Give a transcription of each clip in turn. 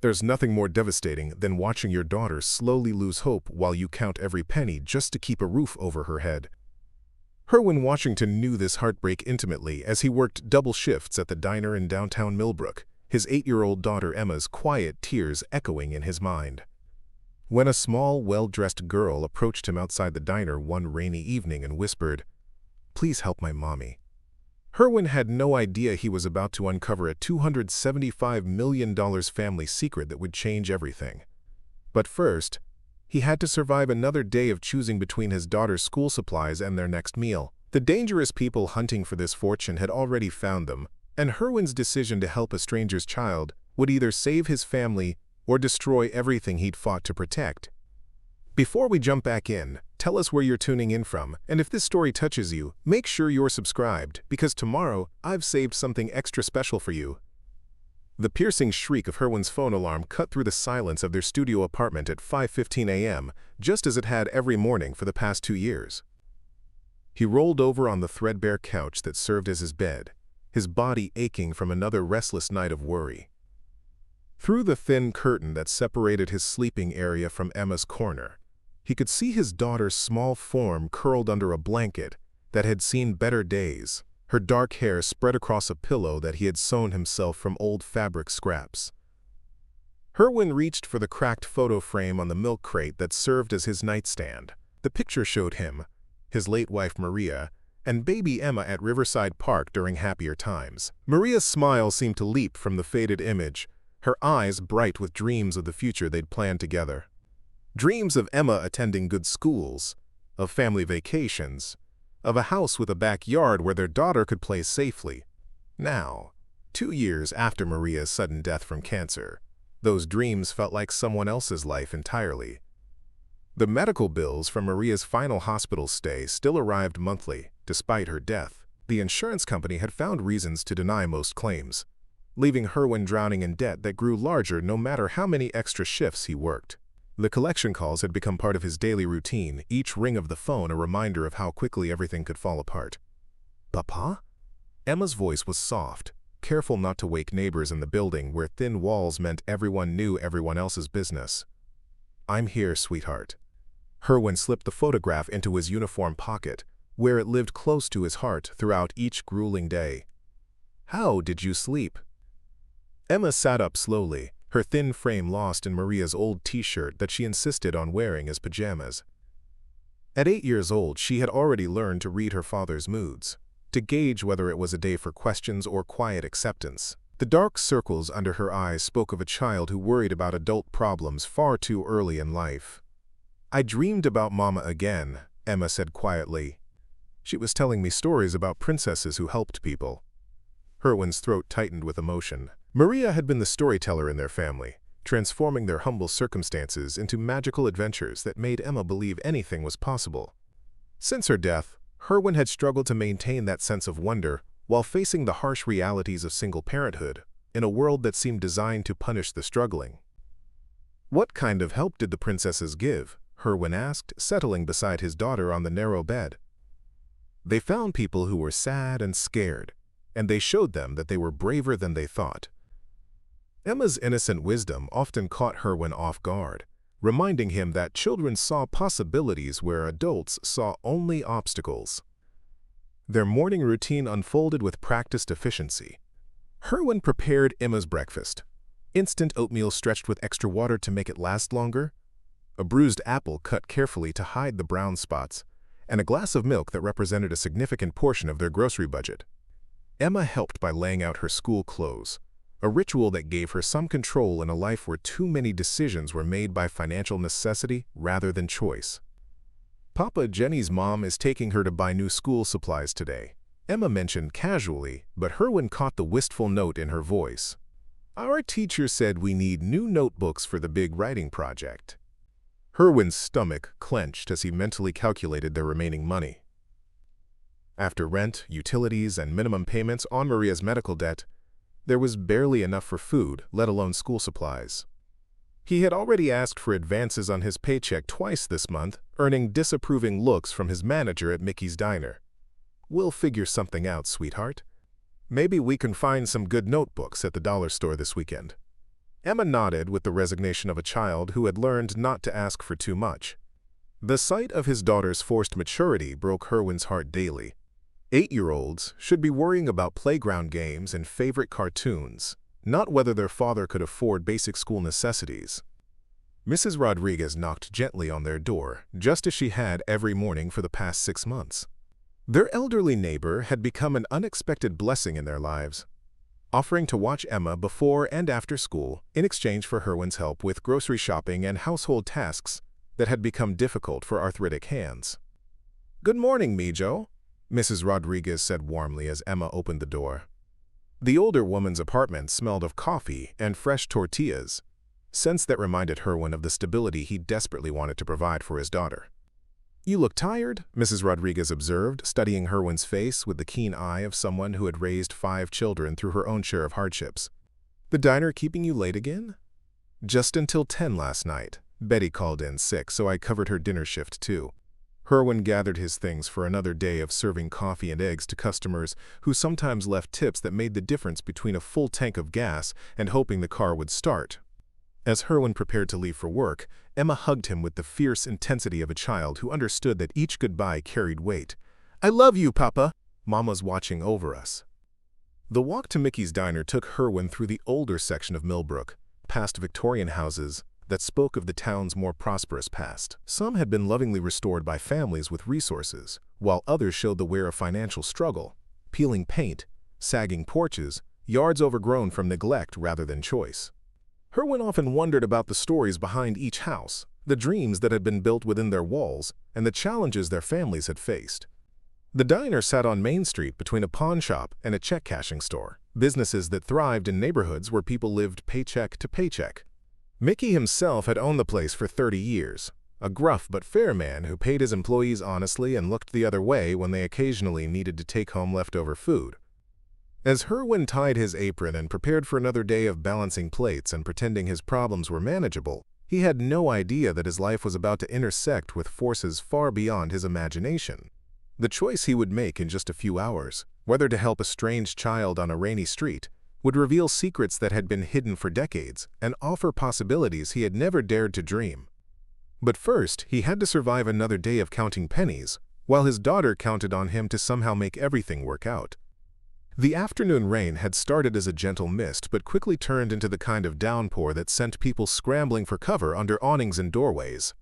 There's nothing more devastating than watching your daughter slowly lose hope while you count every penny just to keep a roof over her head. Herwin Washington knew this heartbreak intimately as he worked double shifts at the diner in downtown Millbrook, his 8-year-old daughter Emma's quiet tears echoing in his mind. When a small, well-dressed girl approached him outside the diner one rainy evening and whispered, "Please help my mommy," Herwin had no idea he was about to uncover a $275 million family secret that would change everything. But first, he had to survive another day of choosing between his daughter's school supplies and their next meal. The dangerous people hunting for this fortune had already found them, and Herwin's decision to help a stranger's child would either save his family or destroy everything he'd fought to protect. Before we jump back in, tell us where you're tuning in from, and if this story touches you, make sure you're subscribed, because tomorrow I've saved something extra special for you. The piercing shriek of Herwin's phone alarm cut through the silence of their studio apartment at 5:15 a.m., just as it had every morning for the past 2 years. He rolled over on the threadbare couch that served as his bed, his body aching from another restless night of worry. Through the thin curtain that separated his sleeping area from Emma's corner, he could see his daughter's small form curled under a blanket that had seen better days, her dark hair spread across a pillow that he had sewn himself from old fabric scraps. Herwin reached for the cracked photo frame on the milk crate that served as his nightstand. The picture showed him, his late wife Maria, and baby Emma at Riverside Park during happier times. Maria's smile seemed to leap from the faded image, her eyes bright with dreams of the future they'd planned together. Dreams of Emma attending good schools, of family vacations, of a house with a backyard where their daughter could play safely. Now, 2 years after Maria's sudden death from cancer, those dreams felt like someone else's life entirely. The medical bills from Maria's final hospital stay still arrived monthly, despite her death. The insurance company had found reasons to deny most claims, leaving Herwin drowning in debt that grew larger no matter how many extra shifts he worked. The collection calls had become part of his daily routine, each ring of the phone a reminder of how quickly everything could fall apart. "Papa?" Emma's voice was soft, careful not to wake neighbors in the building where thin walls meant everyone knew everyone else's business. "I'm here, sweetheart." Herwin slipped the photograph into his uniform pocket, where it lived close to his heart throughout each grueling day. "How did you sleep?" Emma sat up slowly, her thin frame lost in Maria's old t-shirt that she insisted on wearing as pajamas. At 8 years old, she had already learned to read her father's moods, to gauge whether it was a day for questions or quiet acceptance. The dark circles under her eyes spoke of a child who worried about adult problems far too early in life. "I dreamed about Mama again," Emma said quietly. "She was telling me stories about princesses who helped people." Herwin's throat tightened with emotion. Maria had been the storyteller in their family, transforming their humble circumstances into magical adventures that made Emma believe anything was possible. Since her death, Herwin had struggled to maintain that sense of wonder while facing the harsh realities of single parenthood in a world that seemed designed to punish the struggling. "What kind of help did the princesses give?" Herwin asked, settling beside his daughter on the narrow bed. "They found people who were sad and scared, and they showed them that they were braver than they thought." Emma's innocent wisdom often caught Herwin off guard, reminding him that children saw possibilities where adults saw only obstacles. Their morning routine unfolded with practiced efficiency. Herwin prepared Emma's breakfast: instant oatmeal stretched with extra water to make it last longer, a bruised apple cut carefully to hide the brown spots, and a glass of milk that represented a significant portion of their grocery budget. Emma helped by laying out her school clothes, a ritual that gave her some control in a life where too many decisions were made by financial necessity rather than choice. "Papa, Jenny's mom is taking her to buy new school supplies today," Emma mentioned casually, but Herwin caught the wistful note in her voice. "Our teacher said we need new notebooks for the big writing project." Herwin's stomach clenched as he mentally calculated their remaining money. After rent, utilities, and minimum payments on Maria's medical debt, there was barely enough for food, let alone school supplies. He had already asked for advances on his paycheck twice this month, earning disapproving looks from his manager at Mickey's Diner. "We'll figure something out, sweetheart. Maybe we can find some good notebooks at the dollar store this weekend." Emma nodded with the resignation of a child who had learned not to ask for too much. The sight of his daughter's forced maturity broke Herwin's heart daily. 8-year-olds should be worrying about playground games and favorite cartoons, not whether their father could afford basic school necessities. Mrs. Rodriguez knocked gently on their door, just as she had every morning for the past 6 months. Their elderly neighbor had become an unexpected blessing in their lives, offering to watch Emma before and after school in exchange for Herwin's help with grocery shopping and household tasks that had become difficult for arthritic hands. "Good morning, Mijo," Mrs. Rodriguez said warmly as Emma opened the door. The older woman's apartment smelled of coffee and fresh tortillas, scents that reminded Herwin of the stability he desperately wanted to provide for his daughter. "You look tired," Mrs. Rodriguez observed, studying Herwin's face with the keen eye of someone who had raised 5 children through her own share of hardships. "The diner keeping you late again?" "Just until 10 last night. Betty called in sick, so I covered her dinner shift too." Herwin gathered his things for another day of serving coffee and eggs to customers who sometimes left tips that made the difference between a full tank of gas and hoping the car would start. As Herwin prepared to leave for work, Emma hugged him with the fierce intensity of a child who understood that each goodbye carried weight. "I love you, Papa. Mama's watching over us." The walk to Mickey's Diner took Herwin through the older section of Millbrook, past Victorian houses that spoke of the town's more prosperous past. Some had been lovingly restored by families with resources, while others showed the wear of financial struggle, peeling paint, sagging porches, yards overgrown from neglect rather than choice. Herwin often wondered about the stories behind each house, the dreams that had been built within their walls, and the challenges their families had faced. The diner sat on Main Street between a pawn shop and a check-cashing store, businesses that thrived in neighborhoods where people lived paycheck to paycheck. Mickey himself had owned the place for 30 years, a gruff but fair man who paid his employees honestly and looked the other way when they occasionally needed to take home leftover food. As Herwin tied his apron and prepared for another day of balancing plates and pretending his problems were manageable, he had no idea that his life was about to intersect with forces far beyond his imagination. The choice he would make in just a few hours, whether to help a strange child on a rainy street, would reveal secrets that had been hidden for decades and offer possibilities he had never dared to dream. But first, he had to survive another day of counting pennies, while his daughter counted on him to somehow make everything work out. The afternoon rain had started as a gentle mist but quickly turned into the kind of downpour that sent people scrambling for cover under awnings and doorways.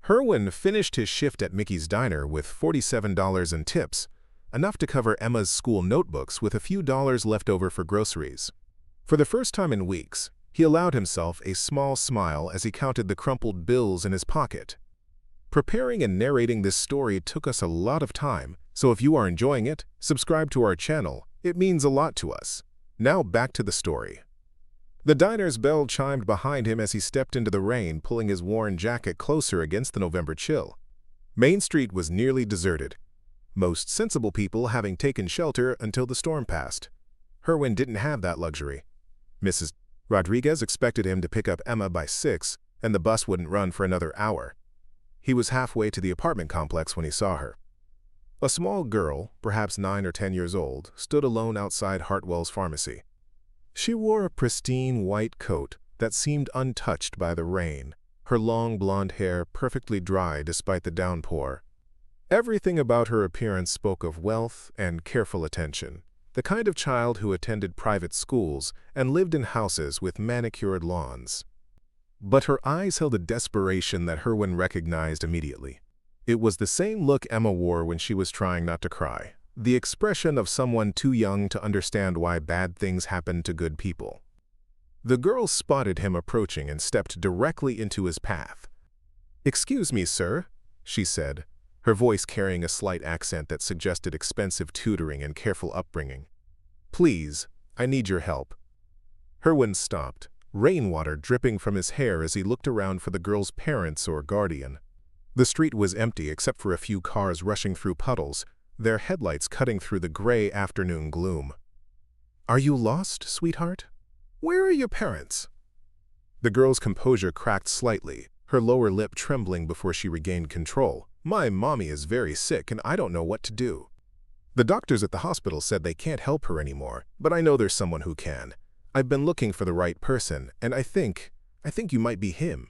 Herwin finished his shift at Mickey's Diner with $47 in tips, enough to cover Emma's school notebooks with a few dollars left over for groceries. For the first time in weeks, he allowed himself a small smile as he counted the crumpled bills in his pocket. Preparing and narrating this story took us a lot of time, so if you are enjoying it, subscribe to our channel. It means a lot to us. Now back to the story. The diner's bell chimed behind him as he stepped into the rain, pulling his worn jacket closer against the November chill. Main Street was nearly deserted, most sensible people having taken shelter until the storm passed. Herwin didn't have that luxury. Mrs. Rodriguez expected him to pick up Emma by 6, and the bus wouldn't run for another hour. He was halfway to the apartment complex when he saw her. A small girl, perhaps 9 or 10 years old, stood alone outside Hartwell's pharmacy. She wore a pristine white coat that seemed untouched by the rain, her long blonde hair perfectly dry despite the downpour. Everything about her appearance spoke of wealth and careful attention, the kind of child who attended private schools and lived in houses with manicured lawns. But her eyes held a desperation that Herwin recognized immediately. It was the same look Emma wore when she was trying not to cry, the expression of someone too young to understand why bad things happen to good people. The girl spotted him approaching and stepped directly into his path. "Excuse me, sir," she said, her voice carrying a slight accent that suggested expensive tutoring and careful upbringing. "Please, I need your help." Herwin stopped, rainwater dripping from his hair as he looked around for the girl's parents or guardian. The street was empty except for a few cars rushing through puddles, their headlights cutting through the gray afternoon gloom. "Are you lost, sweetheart? Where are your parents?" The girl's composure cracked slightly, her lower lip trembling before she regained control. "My mommy is very sick and I don't know what to do. The doctors at the hospital said they can't help her anymore, but I know there's someone who can. I've been looking for the right person, and I think you might be him."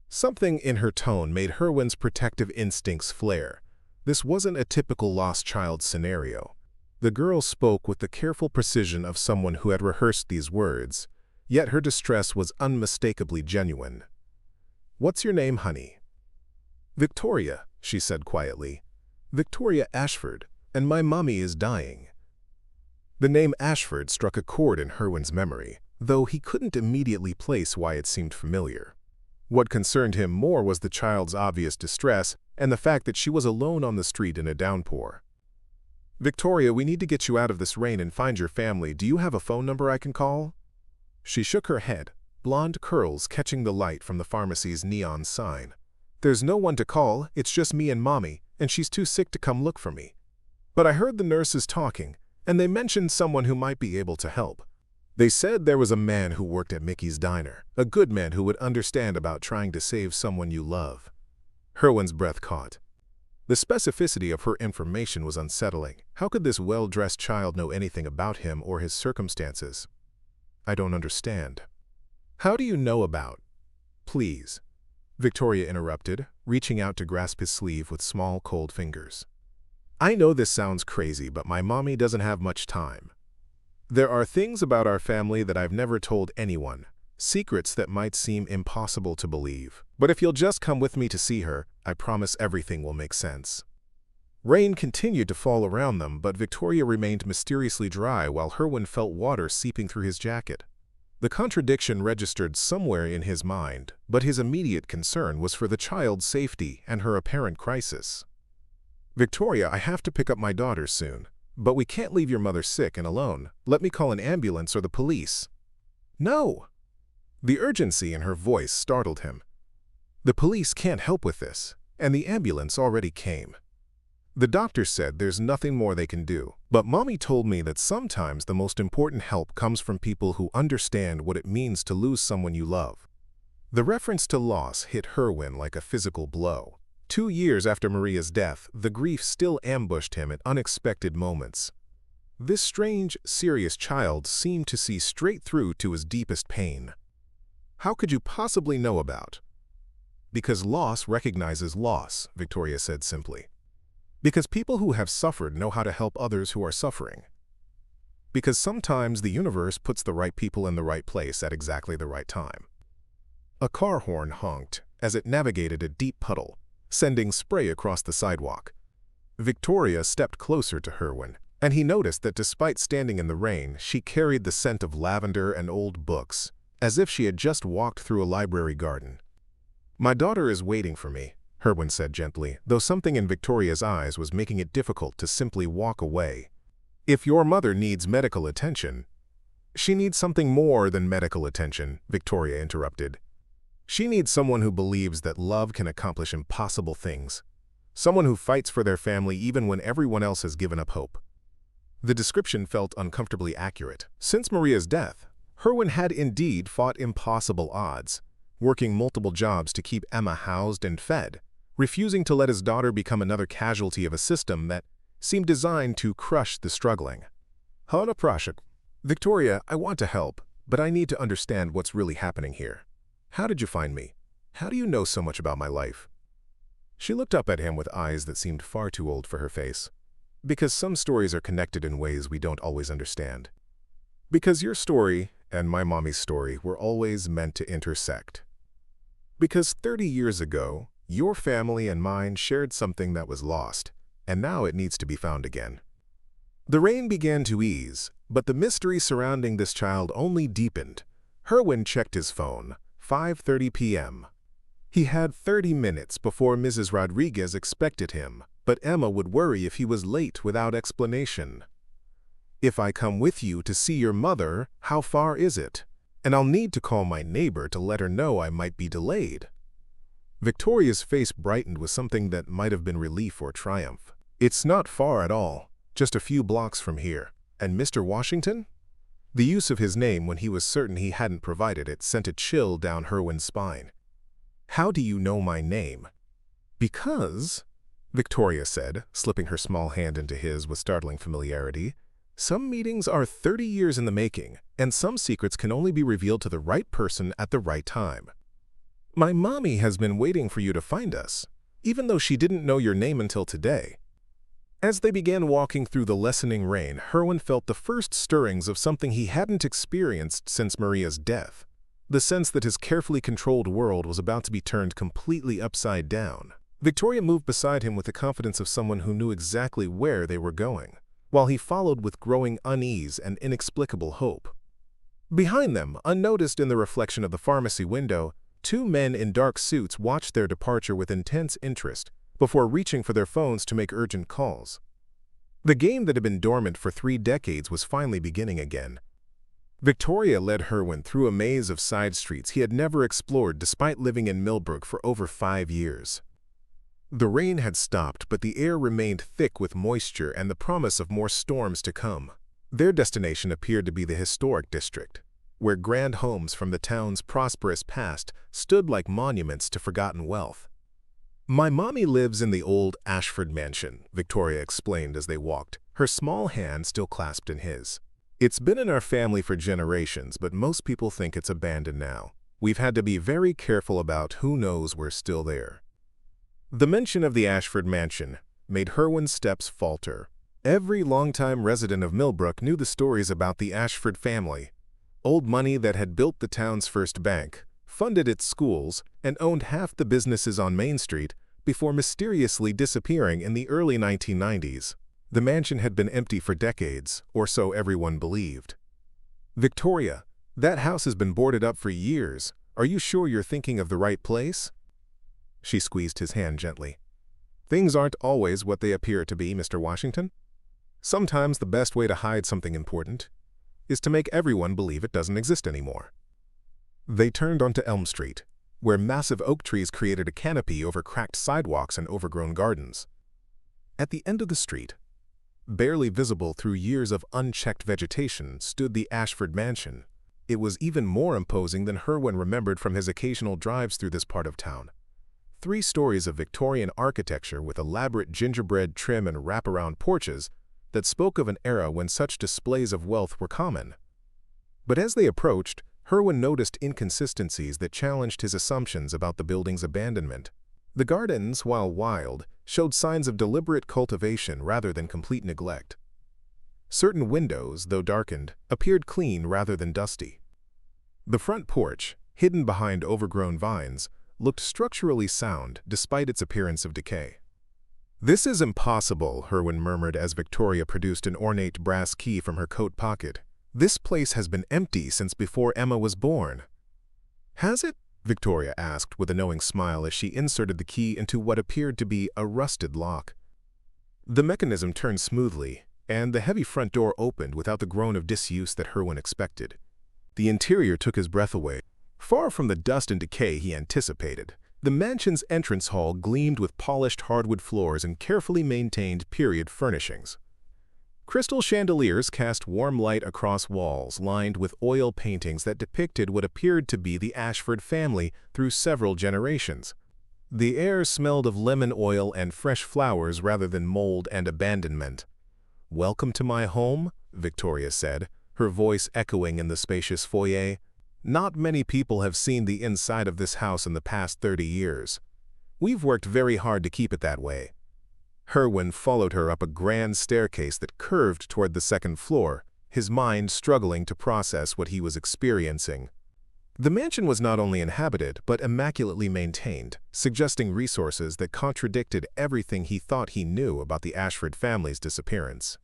Something in her tone made Herwin's protective instincts flare. This wasn't a typical lost child scenario. The girl spoke with the careful precision of someone who had rehearsed these words, yet her distress was unmistakably genuine. "What's your name, honey?" "Victoria," she said quietly. "Victoria Ashford, and my mommy is dying." The name Ashford struck a chord in Herwin's memory, though he couldn't immediately place why it seemed familiar. What concerned him more was the child's obvious distress and the fact that she was alone on the street in a downpour. "Victoria, we need to get you out of this rain and find your family. Do you have a phone number I can call?" She shook her head, blonde curls catching the light from the pharmacy's neon sign. "There's no one to call, it's just me and Mommy, and she's too sick to come look for me. But I heard the nurses talking, and they mentioned someone who might be able to help. They said there was a man who worked at Mickey's Diner, a good man who would understand about trying to save someone you love." Herwin's breath caught. The specificity of her information was unsettling. How could this well-dressed child know anything about him or his circumstances? "I don't understand." "How do you know about—" "Please," Victoria interrupted, reaching out to grasp his sleeve with small, cold fingers. "I know this sounds crazy, but my mommy doesn't have much time. There are things about our family that I've never told anyone, secrets that might seem impossible to believe. But if you'll just come with me to see her, I promise everything will make sense." Rain continued to fall around them, but Victoria remained mysteriously dry while Herwin felt water seeping through his jacket. The contradiction registered somewhere in his mind, but his immediate concern was for the child's safety and her apparent crisis. "Victoria, I have to pick up my daughter soon, but we can't leave your mother sick and alone. Let me call an ambulance or the police." "No!" The urgency in her voice startled him. "The police can't help with this, and the ambulance already came. The doctor said there's nothing more they can do, but Mommy told me that sometimes the most important help comes from people who understand what it means to lose someone you love." The reference to loss hit Herwin like a physical blow. 2 years after Maria's death, the grief still ambushed him at unexpected moments. This strange, serious child seemed to see straight through to his deepest pain. "How could you possibly know about?" "Because loss recognizes loss," Victoria said simply. "Because people who have suffered know how to help others who are suffering. Because sometimes the universe puts the right people in the right place at exactly the right time." A car horn honked as it navigated a deep puddle, sending spray across the sidewalk. Victoria stepped closer to Herwin, and he noticed that despite standing in the rain, she carried the scent of lavender and old books, as if she had just walked through a library garden. "My daughter is waiting for me," Herwin said gently, though something in Victoria's eyes was making it difficult to simply walk away. "If your mother needs medical attention—" "She needs something more than medical attention," Victoria interrupted. "She needs someone who believes that love can accomplish impossible things. Someone who fights for their family even when everyone else has given up hope." The description felt uncomfortably accurate. Since Maria's death, Herwin had indeed fought impossible odds, working multiple jobs to keep Emma housed and fed, refusing to let his daughter become another casualty of a system that seemed designed to crush the struggling. "Hana Prashik, Victoria, I want to help, but I need to understand what's really happening here. How did you find me? How do you know so much about my life?" She looked up at him with eyes that seemed far too old for her face. "Because some stories are connected in ways we don't always understand. Because your story and my mommy's story were always meant to intersect. Because 30 years ago, your family and mine shared something that was lost, and now it needs to be found again." The rain began to ease, but the mystery surrounding this child only deepened. Herwin checked his phone. 5:30 p.m. He had 30 minutes before Mrs. Rodriguez expected him, but Emma would worry if he was late without explanation. "If I come with you to see your mother, how far is it? And I'll need to call my neighbor to let her know I might be delayed." Victoria's face brightened with something that might have been relief or triumph. "It's not far at all, just a few blocks from here. And Mr. Washington?" The use of his name when he was certain he hadn't provided it sent a chill down Herwin's spine. "How do you know my name?" "Because," Victoria said, slipping her small hand into his with startling familiarity, Some meetings are 30 years in the making, and some secrets can only be revealed to the right person at the right time. My mommy has been waiting for you to find us, even though she didn't know your name until today. As they began walking through the lessening rain, Herwin felt the first stirrings of something he hadn't experienced since Maria's death. The sense that his carefully controlled world was about to be turned completely upside down. Victoria moved beside him with the confidence of someone who knew exactly where they were going, while he followed with growing unease and inexplicable hope. Behind them, unnoticed in the reflection of the pharmacy window, two men in dark suits watched their departure with intense interest before reaching for their phones to make urgent calls. The game that had been dormant for 3 decades was finally beginning again. Victoria led Herwin through a maze of side streets he had never explored despite living in Millbrook for over 5 years. The rain had stopped, but the air remained thick with moisture and the promise of more storms to come. Their destination appeared to be the historic district, where grand homes from the town's prosperous past stood like monuments to forgotten wealth. My mommy lives in the old Ashford mansion, Victoria explained as they walked, her small hand still clasped in his. It's been in our family for generations, but most people think it's abandoned now. We've had to be very careful about who knows we're still there. The mention of the Ashford mansion made Herwin's steps falter. Every longtime resident of Millbrook knew the stories about the Ashford family, old money that had built the town's first bank, funded its schools, and owned half the businesses on Main Street before mysteriously disappearing in the early 1990s. The mansion had been empty for decades, or so everyone believed. Victoria, that house has been boarded up for years. Are you sure you're thinking of the right place? She squeezed his hand gently. Things aren't always what they appear to be, Mr. Washington. Sometimes the best way to hide something important is to make everyone believe it doesn't exist anymore. They turned onto Elm Street, where massive oak trees created a canopy over cracked sidewalks and overgrown gardens. At the end of the street, barely visible through years of unchecked vegetation, stood the Ashford mansion. It was even more imposing than Herwin remembered from his occasional drives through this part of town. 3 stories of Victorian architecture with elaborate gingerbread trim and wraparound porches that spoke of an era when such displays of wealth were common. But as they approached, Herwin noticed inconsistencies that challenged his assumptions about the building's abandonment. The gardens, while wild, showed signs of deliberate cultivation rather than complete neglect. Certain windows, though darkened, appeared clean rather than dusty. The front porch, hidden behind overgrown vines, looked structurally sound despite its appearance of decay. This is impossible, Herwin murmured as Victoria produced an ornate brass key from her coat pocket. This place has been empty since before Emma was born. Has it? Victoria asked with a knowing smile as she inserted the key into what appeared to be a rusted lock. The mechanism turned smoothly, and the heavy front door opened without the groan of disuse that Herwin expected. The interior took his breath away. Far from the dust and decay he anticipated, the mansion's entrance hall gleamed with polished hardwood floors and carefully maintained period furnishings. Crystal chandeliers cast warm light across walls lined with oil paintings that depicted what appeared to be the Ashford family through several generations. The air smelled of lemon oil and fresh flowers rather than mold and abandonment. "Welcome to my home," Victoria said, her voice echoing in the spacious foyer. "Not many people have seen the inside of this house in the past 30 years. We've worked very hard to keep it that way." Herwin followed her up a grand staircase that curved toward the second floor, his mind struggling to process what he was experiencing. The mansion was not only inhabited, but immaculately maintained, suggesting resources that contradicted everything he thought he knew about the Ashford family's disappearance.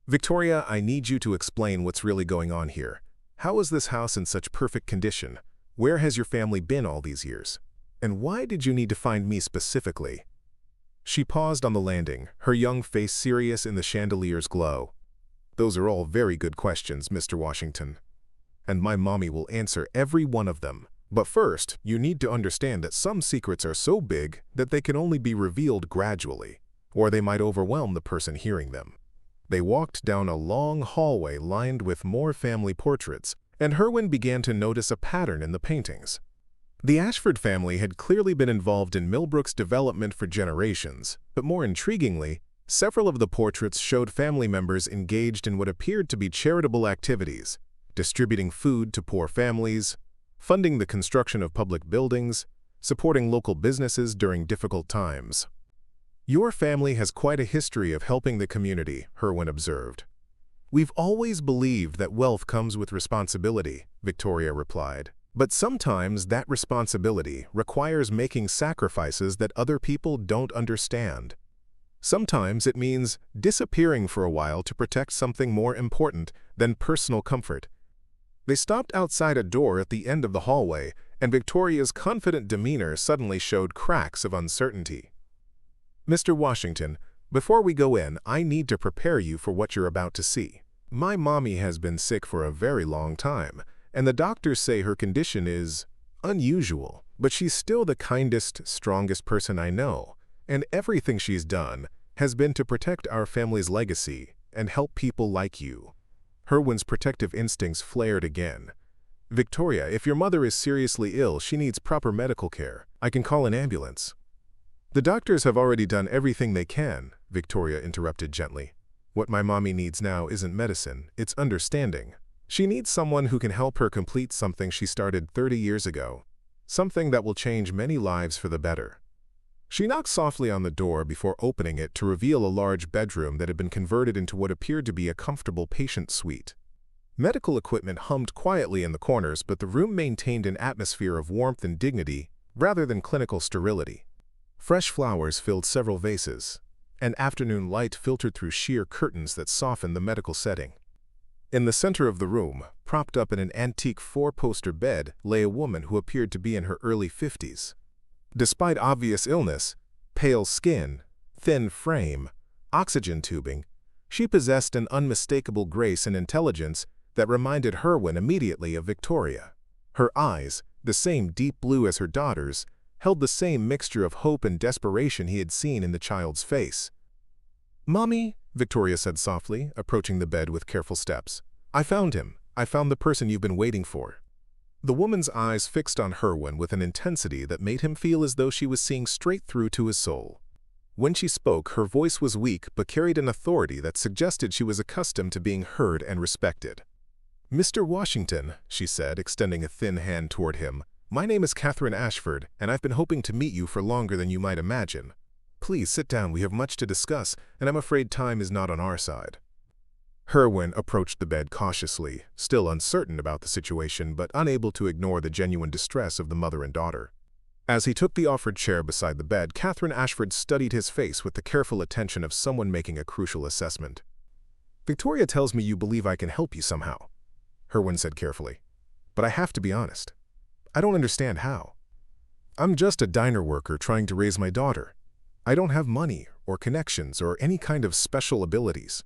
"Victoria, I need you to explain what's really going on here. How is this house in such perfect condition? Where has your family been all these years? And why did you need to find me specifically?" She paused on the landing, her young face serious in the chandelier's glow. "Those are all very good questions, Mr. Washington. And my mommy will answer every one of them. But first, you need to understand that some secrets are so big that they can only be revealed gradually, or they might overwhelm the person hearing them." They walked down a long hallway lined with more family portraits, and Herwin began to notice a pattern in the paintings. The Ashford family had clearly been involved in Millbrook's development for generations, but more intriguingly, Several of the portraits showed family members engaged in what appeared to be charitable activities, distributing food to poor families, funding the construction of public buildings, supporting local businesses during difficult times. "Your family has quite a history of helping the community," Herwin observed. "We've always believed that wealth comes with responsibility," Victoria replied. "But sometimes that responsibility requires making sacrifices that other people don't understand. Sometimes it means disappearing for a while to protect something more important than personal comfort." They stopped outside a door at the end of the hallway, and Victoria's confident demeanor suddenly showed cracks of uncertainty. "Mr. Washington, before we go in, I need to prepare you for what you're about to see. My mommy has been sick for a very long time, and the doctors say her condition is unusual, but she's still the kindest, strongest person I know, and everything she's done has been to protect our family's legacy and help people like you." Herwin's protective instincts flared again. "Victoria, if your mother is seriously ill, she needs proper medical care. I can call an ambulance." "The doctors have already done everything they can," Victoria interrupted gently. "What my mommy needs now isn't medicine, it's understanding. She needs someone who can help her complete something she started 30 years ago, something that will change many lives for the better." She knocked softly on the door before opening it to reveal a large bedroom that had been converted into what appeared to be a comfortable patient suite. Medical equipment hummed quietly in the corners, but the room maintained an atmosphere of warmth and dignity rather than clinical sterility. Fresh flowers filled several vases, and afternoon light filtered through sheer curtains that softened the medical setting. In the center of the room, propped up in an antique four-poster bed, lay a woman who appeared to be in her early 50s. Despite obvious illness, pale skin, thin frame, oxygen tubing, she possessed an unmistakable grace and intelligence that reminded Herwin immediately of Victoria. Her eyes, the same deep blue as her daughter's, held the same mixture of hope and desperation he had seen in the child's face. "Mommy," Victoria said softly, approaching the bed with careful steps. "I found him. I found the person you've been waiting for." The woman's eyes fixed on Herwin with an intensity that made him feel as though she was seeing straight through to his soul. When she spoke, her voice was weak but carried an authority that suggested she was accustomed to being heard and respected. "Mr. Washington," she said, extending a thin hand toward him, "my name is Catherine Ashford, and I've been hoping to meet you for longer than you might imagine. Please sit down, we have much to discuss, and I'm afraid time is not on our side." Herwin approached the bed cautiously, still uncertain about the situation but unable to ignore the genuine distress of the mother and daughter. As he took the offered chair beside the bed, Catherine Ashford studied his face with the careful attention of someone making a crucial assessment. "Victoria tells me you believe I can help you somehow," Herwin said carefully. "But I have to be honest. I don't understand how. I'm just a diner worker trying to raise my daughter. I don't have money or connections or any kind of special abilities."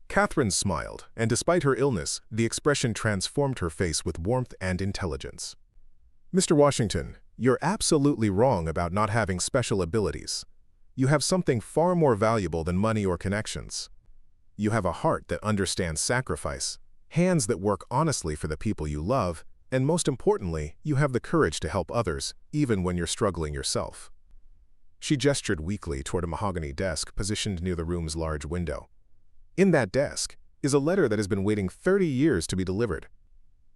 Catherine smiled, and despite her illness, the expression transformed her face with warmth and intelligence. "Mr. Washington, you're absolutely wrong about not having special abilities. You have something far more valuable than money or connections. You have a heart that understands sacrifice, hands that work honestly for the people you love, and most importantly, you have the courage to help others, even when you're struggling yourself." She gestured weakly toward a mahogany desk positioned near the room's large window. "In that desk is a letter that has been waiting 30 years to be delivered.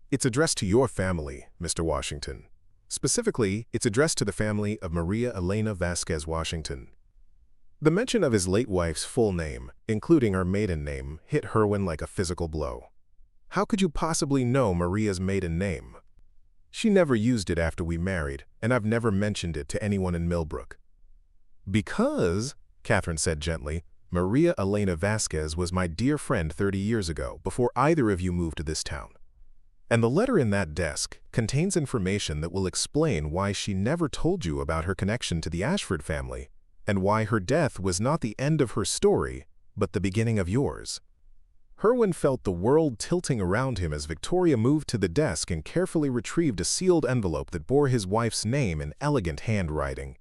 It's addressed to your family, Mr. Washington. Specifically, it's addressed to the family of Maria Elena Vasquez Washington." The mention of his late wife's full name, including her maiden name, hit Herwin like a physical blow. How could you possibly know Maria's maiden name? "She never used it after we married, and I've never mentioned it to anyone in Millbrook." "Because," Catherine said gently, "Maria Elena Vasquez was my dear friend 30 years ago, before either of you moved to this town. And the letter in that desk contains information that will explain why she never told you about her connection to the Ashford family, and why her death was not the end of her story, but the beginning of yours." Herwin felt the world tilting around him as Victoria moved to the desk and carefully retrieved a sealed envelope that bore his wife's name in elegant handwriting.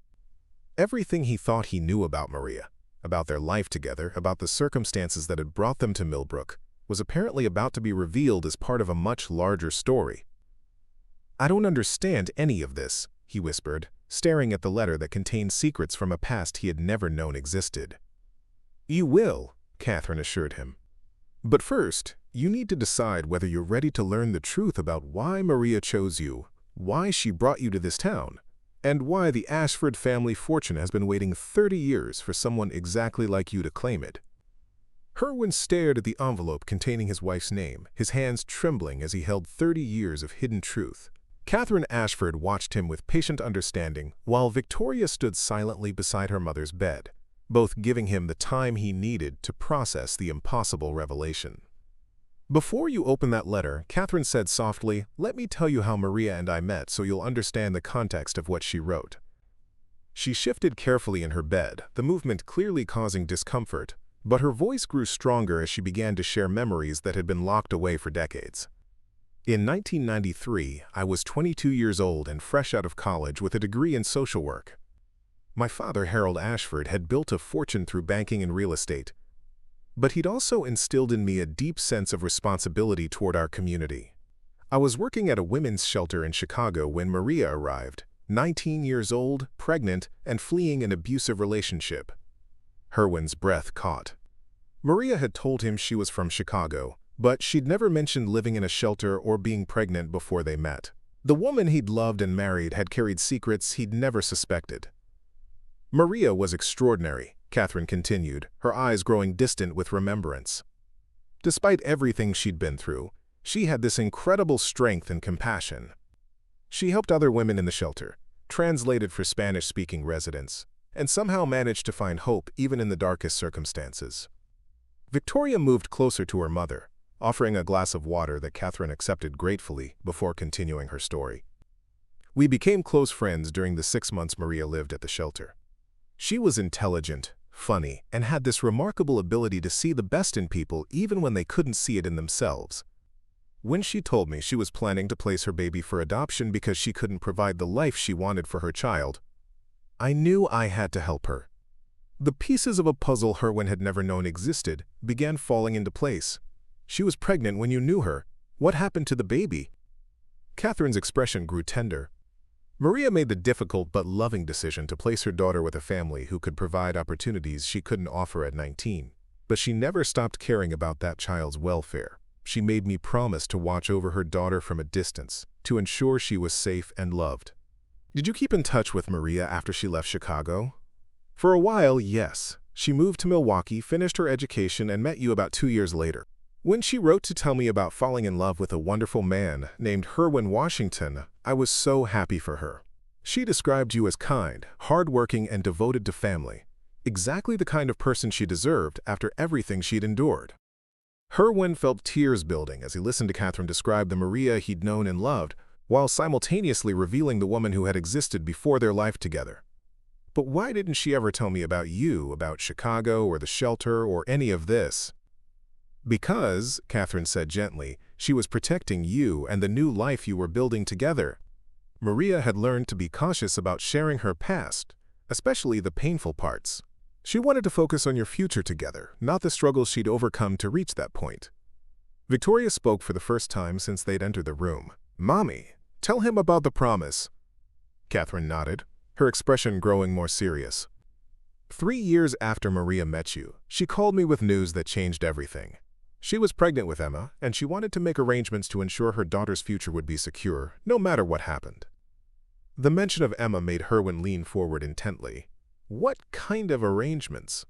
Everything he thought he knew about Maria, about their life together, about the circumstances that had brought them to Millbrook, was apparently about to be revealed as part of a much larger story. "I don't understand any of this," he whispered, staring at the letter that contained secrets from a past he had never known existed. You will, Catherine assured him. But first, you need to decide whether you're ready to learn the truth about why Maria chose you, why she brought you to this town, and why the Ashford family fortune has been waiting 30 years for someone exactly like you to claim it. Herwin stared at the envelope containing his wife's name, his hands trembling as he held 30 years of hidden truth. Catherine Ashford watched him with patient understanding, while Victoria stood silently beside her mother's bed, both giving him the time he needed to process the impossible revelation. Before you open that letter, Catherine said softly, "Let me tell you how Maria and I met so you'll understand the context of what she wrote." She shifted carefully in her bed, the movement clearly causing discomfort, but her voice grew stronger as she began to share memories that had been locked away for decades. In 1993, I was 22 years old and fresh out of college with a degree in social work. My father, Harold Ashford, had built a fortune through banking and real estate, but he'd also instilled in me a deep sense of responsibility toward our community. I was working at a women's shelter in Chicago when Maria arrived, 19 years old, pregnant, and fleeing an abusive relationship. Herwin's breath caught. Maria had told him she was from Chicago, but she'd never mentioned living in a shelter or being pregnant before they met. The woman he'd loved and married had carried secrets he'd never suspected. Maria was extraordinary, Catherine continued, her eyes growing distant with remembrance. Despite everything she'd been through, she had this incredible strength and compassion. She helped other women in the shelter, translated for Spanish-speaking residents, and somehow managed to find hope even in the darkest circumstances. Victoria moved closer to her mother, offering a glass of water that Catherine accepted gratefully before continuing her story. We became close friends during the 6 months Maria lived at the shelter. She was intelligent, funny, and had this remarkable ability to see the best in people even when they couldn't see it in themselves. When she told me she was planning to place her baby for adoption because she couldn't provide the life she wanted for her child, I knew I had to help her. The pieces of a puzzle Herwin had never known existed began falling into place. She was pregnant when you knew her. What happened to the baby? Catherine's expression grew tender. Maria made the difficult but loving decision to place her daughter with a family who could provide opportunities she couldn't offer at 19. But she never stopped caring about that child's welfare. She made me promise to watch over her daughter from a distance, to ensure she was safe and loved. Did you keep in touch with Maria after she left Chicago? For a while, yes. She moved to Milwaukee, finished her education, and met you about 2 years later. When she wrote to tell me about falling in love with a wonderful man named Herwin Washington, I was so happy for her. She described you as kind, hardworking, and devoted to family, exactly the kind of person she deserved after everything she'd endured. Herwin felt tears building as he listened to Catherine describe the Maria he'd known and loved, while simultaneously revealing the woman who had existed before their life together. But why didn't she ever tell me about you, about Chicago or the shelter or any of this? Because, Catherine said gently, she was protecting you and the new life you were building together. Maria had learned to be cautious about sharing her past, especially the painful parts. She wanted to focus on your future together, not the struggles she'd overcome to reach that point. Victoria spoke for the first time since they'd entered the room. "Mommy, tell him about the promise." Catherine nodded, her expression growing more serious. 3 years after Maria met you, she called me with news that changed everything. She was pregnant with Emma, and she wanted to make arrangements to ensure her daughter's future would be secure, no matter what happened. The mention of Emma made Herwin lean forward intently. What kind of arrangements?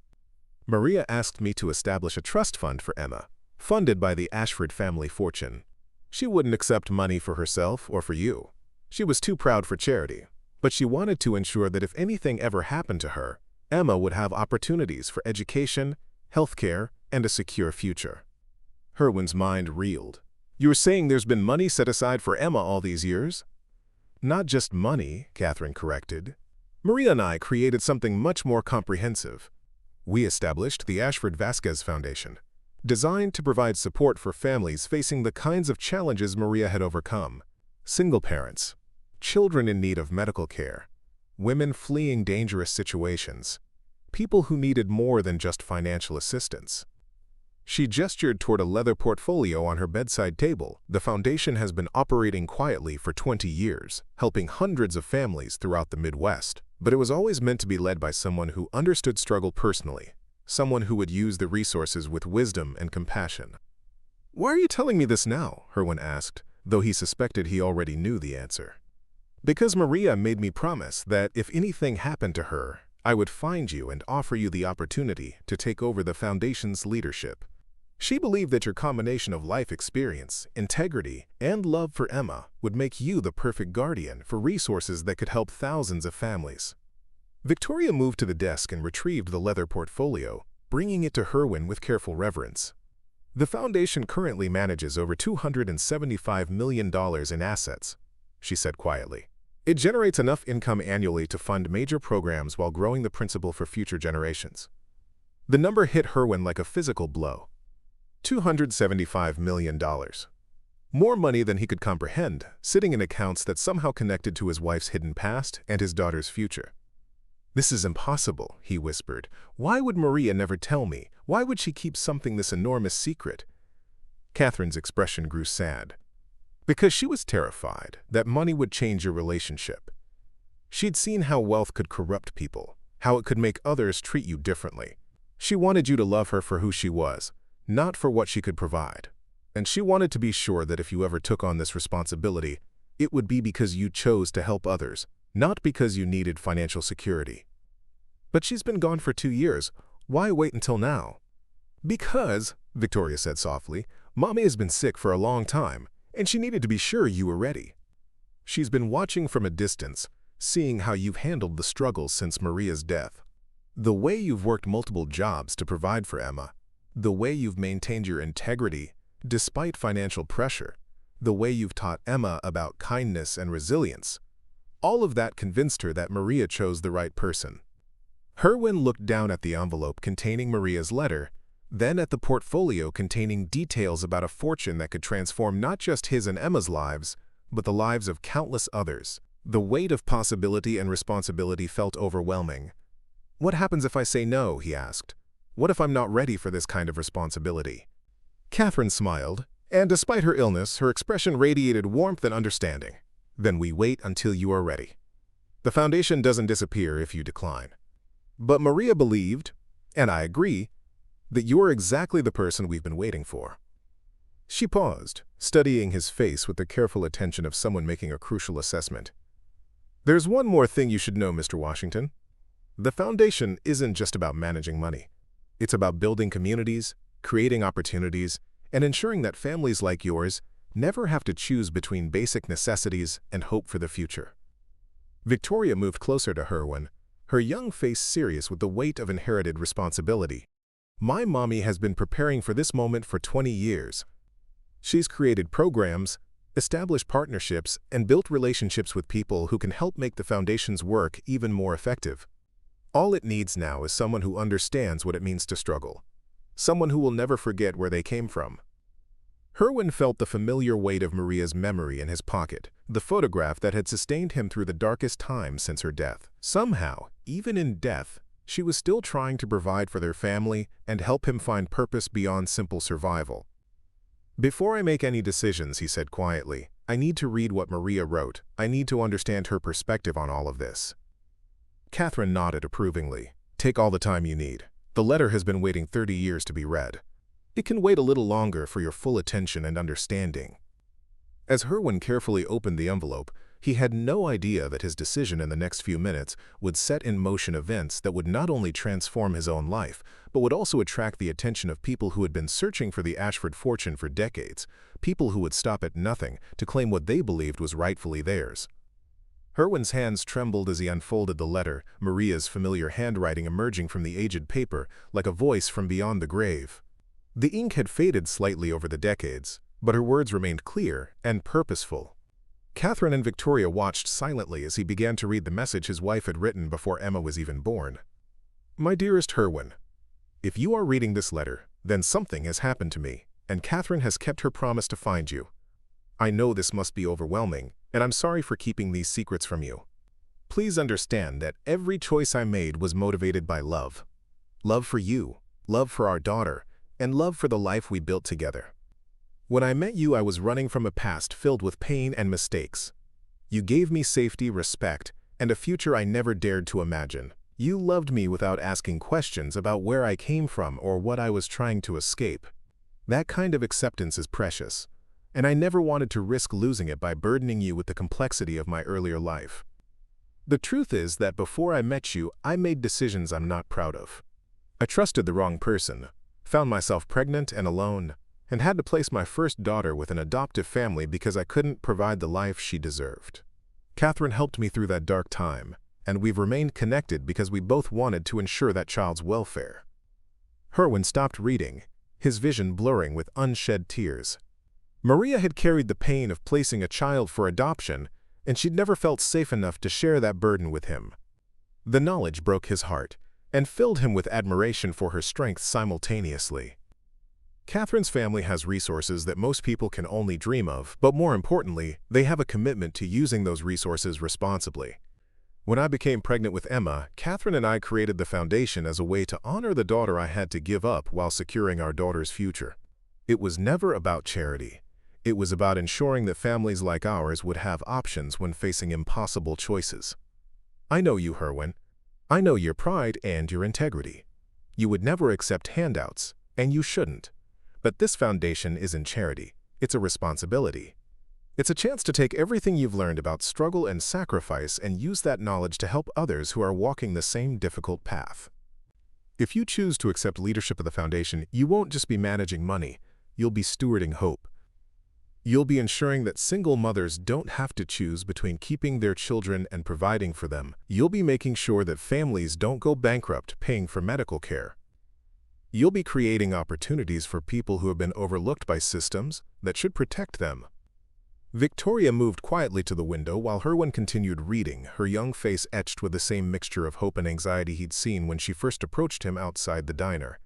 Maria asked me to establish a trust fund for Emma, funded by the Ashford family fortune. She wouldn't accept money for herself or for you. She was too proud for charity, but she wanted to ensure that if anything ever happened to her, Emma would have opportunities for education, healthcare, and a secure future. Herwin's mind reeled. "You're saying there's been money set aside for Emma all these years?" "Not just money," Catherine corrected. "Maria and I created something much more comprehensive. We established the Ashford Vasquez Foundation, designed to provide support for families facing the kinds of challenges Maria had overcome. Single parents, children in need of medical care, women fleeing dangerous situations, people who needed more than just financial assistance." She gestured toward a leather portfolio on her bedside table. "The foundation has been operating quietly for 20 years, helping hundreds of families throughout the Midwest. But it was always meant to be led by someone who understood struggle personally, someone who would use the resources with wisdom and compassion. "Why are you telling me this now?" Herwin asked, though he suspected he already knew the answer. "Because Maria made me promise that if anything happened to her, I would find you and offer you the opportunity to take over the Foundation's leadership. She believed that your combination of life experience, integrity, and love for Emma would make you the perfect guardian for resources that could help thousands of families." Victoria moved to the desk and retrieved the leather portfolio, bringing it to Herwin with careful reverence. "The Foundation currently manages over $275 million in assets," she said quietly. "It generates enough income annually to fund major programs while growing the principal for future generations." The number hit Herwin like a physical blow. $275 million. More money than he could comprehend, sitting in accounts that somehow connected to his wife's hidden past and his daughter's future. "This is impossible," he whispered. "Why would Maria never tell me? Why would she keep something this enormous secret?" Catherine's expression grew sad. "Because she was terrified that money would change your relationship. She'd seen how wealth could corrupt people, how it could make others treat you differently. She wanted you to love her for who she was, not for what she could provide. And she wanted to be sure that if you ever took on this responsibility, it would be because you chose to help others, not because you needed financial security." "But she's been gone for 2 years. Why wait until now?" "Because," Victoria said softly, "Mommy has been sick for a long time, and she needed to be sure you were ready. She's been watching from a distance, seeing how you've handled the struggles since Maria's death. The way you've worked multiple jobs to provide for Emma, the way you've maintained your integrity despite financial pressure, the way you've taught Emma about kindness and resilience. All of that convinced her that Maria chose the right person." Herwin looked down at the envelope containing Maria's letter, then at the portfolio containing details about a fortune that could transform not just his and Emma's lives, but the lives of countless others. The weight of possibility and responsibility felt overwhelming. "What happens if I say no?" he asked. "What if I'm not ready for this kind of responsibility?" Catherine smiled, and despite her illness, her expression radiated warmth and understanding. "Then we wait until you are ready. The Foundation doesn't disappear if you decline. But Maria believed, and I agree, that you're exactly the person we've been waiting for." She paused, studying his face with the careful attention of someone making a crucial assessment. "There's one more thing you should know, Mr. Washington. The Foundation isn't just about managing money. It's about building communities, creating opportunities, and ensuring that families like yours never have to choose between basic necessities and hope for the future." Victoria moved closer to Herwin, her young face serious with the weight of inherited responsibility. "My mommy has been preparing for this moment for 20 years. She's created programs, established partnerships, and built relationships with people who can help make the Foundation's work even more effective. All it needs now is someone who understands what it means to struggle, someone who will never forget where they came from." Herwin felt the familiar weight of Maria's memory in his pocket, the photograph that had sustained him through the darkest times since her death. Somehow, even in death, she was still trying to provide for their family and help him find purpose beyond simple survival. "Before I make any decisions," he said quietly, "I need to read what Maria wrote. I need to understand her perspective on all of this." Catherine nodded approvingly. "Take all the time you need. The letter has been waiting 30 years to be read. It can wait a little longer for your full attention and understanding." As Herwin carefully opened the envelope, he had no idea that his decision in the next few minutes would set in motion events that would not only transform his own life, but would also attract the attention of people who had been searching for the Ashford fortune for decades, people who would stop at nothing to claim what they believed was rightfully theirs. Herwin's hands trembled as he unfolded the letter, Maria's familiar handwriting emerging from the aged paper like a voice from beyond the grave. The ink had faded slightly over the decades, but her words remained clear and purposeful. Catherine and Victoria watched silently as he began to read the message his wife had written before Emma was even born. "My dearest Herwin, if you are reading this letter, then something has happened to me, and Catherine has kept her promise to find you. I know this must be overwhelming, and I'm sorry for keeping these secrets from you. Please understand that every choice I made was motivated by love. Love for you, love for our daughter, and love for the life we built together. When I met you, I was running from a past filled with pain and mistakes. You gave me safety, respect, and a future I never dared to imagine. You loved me without asking questions about where I came from or what I was trying to escape. That kind of acceptance is precious, and I never wanted to risk losing it by burdening you with the complexity of my earlier life. The truth is that before I met you, I made decisions I'm not proud of. I trusted the wrong person, found myself pregnant and alone, and had to place my first daughter with an adoptive family because I couldn't provide the life she deserved. Catherine helped me through that dark time, and we've remained connected because we both wanted to ensure that child's welfare. Herwin stopped reading, his vision blurring with unshed tears. Maria had carried the pain of placing a child for adoption, and she'd never felt safe enough to share that burden with him. The knowledge broke his heart and filled him with admiration for her strength simultaneously. Catherine's family has resources that most people can only dream of, but more importantly, they have a commitment to using those resources responsibly. When I became pregnant with Emma, Catherine and I created the foundation as a way to honor the daughter I had to give up while securing our daughter's future. It was never about charity. It was about ensuring that families like ours would have options when facing impossible choices. I know you, Herwin. I know your pride and your integrity. You would never accept handouts, and you shouldn't. But this foundation isn't charity. It's a responsibility. It's a chance to take everything you've learned about struggle and sacrifice and use that knowledge to help others who are walking the same difficult path. If you choose to accept leadership of the foundation, you won't just be managing money. You'll be stewarding hope. You'll be ensuring that single mothers don't have to choose between keeping their children and providing for them. You'll be making sure that families don't go bankrupt paying for medical care. You'll be creating opportunities for people who have been overlooked by systems that should protect them. Victoria moved quietly to the window while Herwin continued reading, her young face etched with the same mixture of hope and anxiety he'd seen when she first approached him outside the diner.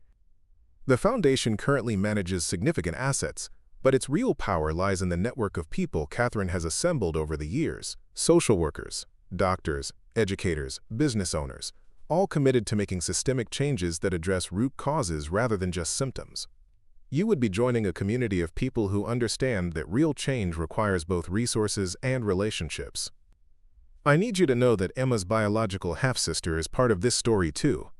The foundation currently manages significant assets, but its real power lies in the network of people Catherine has assembled over the years: social workers, doctors, educators, business owners, all committed to making systemic changes that address root causes rather than just symptoms. You would be joining a community of people who understand that real change requires both resources and relationships. I need you to know that Emma's biological half-sister is part of this story too.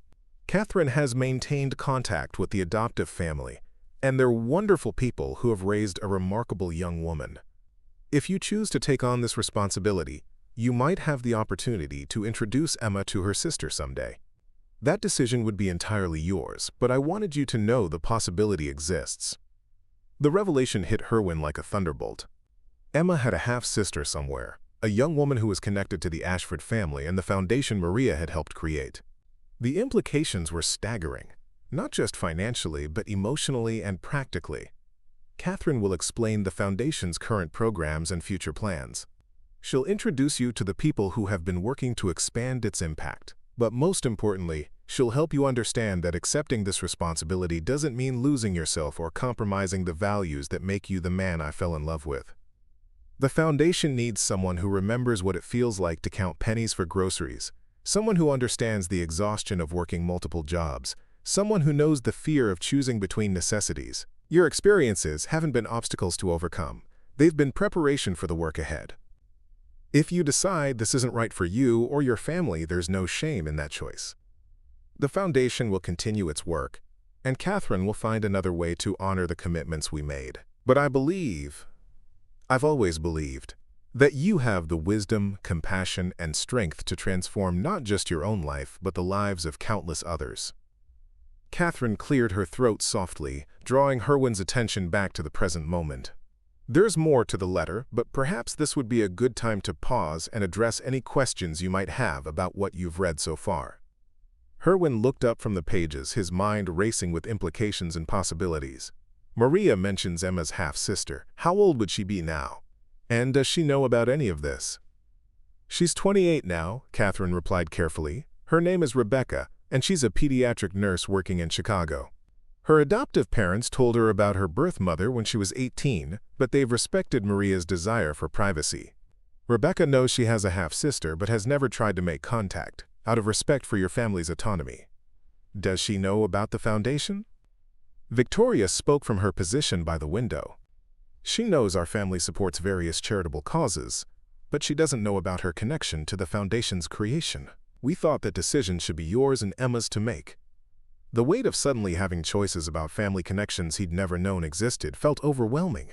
Catherine has maintained contact with the adoptive family, and they're wonderful people who have raised a remarkable young woman. If you choose to take on this responsibility, you might have the opportunity to introduce Emma to her sister someday. That decision would be entirely yours, but I wanted you to know the possibility exists. The revelation hit Herwin like a thunderbolt. Emma had a half-sister somewhere, a young woman who was connected to the Ashford family and the foundation Maria had helped create. The implications were staggering, not just financially, but emotionally and practically. Catherine will explain the foundation's current programs and future plans. She'll introduce you to the people who have been working to expand its impact. But most importantly, she'll help you understand that accepting this responsibility doesn't mean losing yourself or compromising the values that make you the man I fell in love with. The foundation needs someone who remembers what it feels like to count pennies for groceries, someone who understands the exhaustion of working multiple jobs, someone who knows the fear of choosing between necessities. Your experiences haven't been obstacles to overcome. They've been preparation for the work ahead. If you decide this isn't right for you or your family, there's no shame in that choice. The foundation will continue its work, and Catherine will find another way to honor the commitments we made. But I've always believed, that you have the wisdom, compassion, and strength to transform not just your own life, but the lives of countless others. Catherine cleared her throat softly, drawing Herwin's attention back to the present moment. There's more to the letter, but perhaps this would be a good time to pause and address any questions you might have about what you've read so far. Herwin looked up from the pages, his mind racing with implications and possibilities. Maria mentions Emma's half-sister. How old would she be now? And does she know about any of this? She's 28 now, Catherine replied carefully. Her name is Rebecca, and she's a pediatric nurse working in Chicago. Her adoptive parents told her about her birth mother when she was 18, but they've respected Maria's desire for privacy. Rebecca knows she has a half-sister but has never tried to make contact, out of respect for your family's autonomy. Does she know about the foundation? Victoria spoke from her position by the window. She knows our family supports various charitable causes, but she doesn't know about her connection to the foundation's creation. We thought that decisions should be yours and Emma's to make." The weight of suddenly having choices about family connections he'd never known existed felt overwhelming.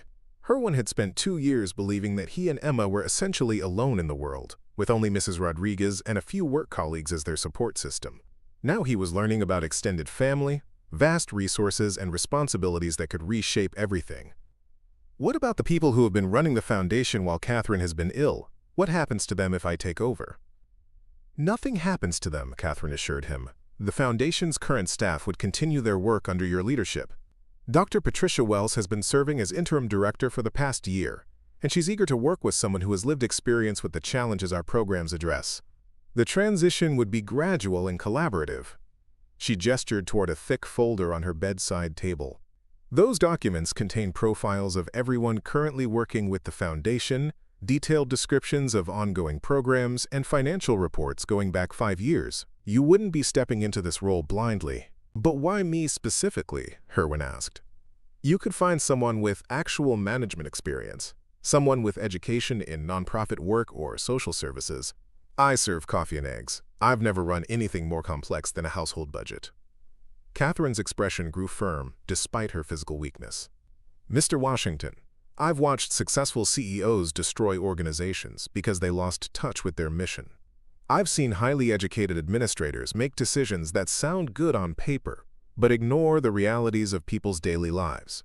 Herwin had spent 2 years believing that he and Emma were essentially alone in the world, with only Mrs. Rodriguez and a few work colleagues as their support system. Now he was learning about extended family, vast resources, and responsibilities that could reshape everything. "What about the people who have been running the foundation while Catherine has been ill? What happens to them if I take over?" "Nothing happens to them," Catherine assured him. "The foundation's current staff would continue their work under your leadership. Dr. Patricia Wells has been serving as interim director for the past year, and she's eager to work with someone who has lived experience with the challenges our programs address. The transition would be gradual and collaborative." She gestured toward a thick folder on her bedside table. Those documents contain profiles of everyone currently working with the foundation, detailed descriptions of ongoing programs, and financial reports going back 5 years. "You wouldn't be stepping into this role blindly." "But why me specifically?" Herwin asked. "You could find someone with actual management experience, someone with education in nonprofit work or social services. I serve coffee and eggs. I've never run anything more complex than a household budget." Catherine's expression grew firm, despite her physical weakness. "Mr. Washington, I've watched successful CEOs destroy organizations because they lost touch with their mission. I've seen highly educated administrators make decisions that sound good on paper, but ignore the realities of people's daily lives.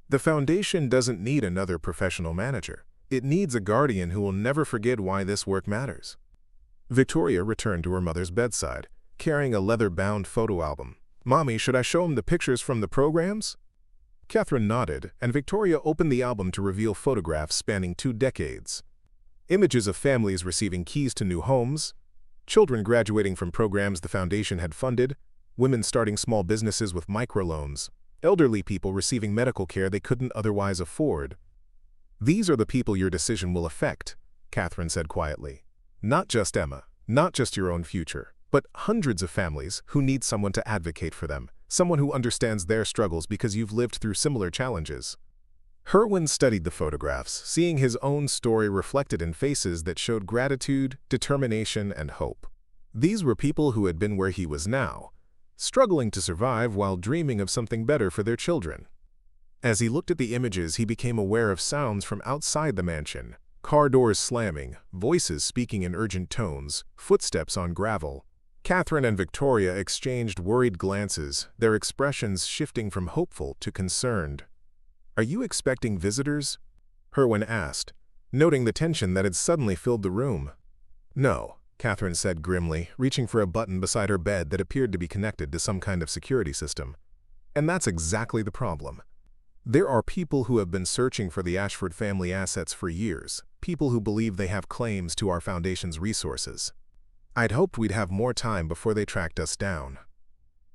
The foundation doesn't need another professional manager. It needs a guardian who will never forget why this work matters." Victoria returned to her mother's bedside, carrying a leather-bound photo album. "Mommy, should I show him the pictures from the programs?" Catherine nodded, and Victoria opened the album to reveal photographs spanning 2 decades. Images of families receiving keys to new homes, children graduating from programs the foundation had funded, women starting small businesses with microloans, elderly people receiving medical care they couldn't otherwise afford. "These are the people your decision will affect," Catherine said quietly. "Not just Emma, not just your own future, but hundreds of families who need someone to advocate for them, someone who understands their struggles because you've lived through similar challenges." Herwin studied the photographs, seeing his own story reflected in faces that showed gratitude, determination, and hope. These were people who had been where he was now, struggling to survive while dreaming of something better for their children. As he looked at the images, he became aware of sounds from outside the mansion: car doors slamming, voices speaking in urgent tones, footsteps on gravel. Catherine and Victoria exchanged worried glances, their expressions shifting from hopeful to concerned. "Are you expecting visitors?" Herwin asked, noting the tension that had suddenly filled the room. "No," Catherine said grimly, reaching for a button beside her bed that appeared to be connected to some kind of security system. "And that's exactly the problem. There are people who have been searching for the Ashford family assets for years, people who believe they have claims to our foundation's resources. I'd hoped we'd have more time before they tracked us down."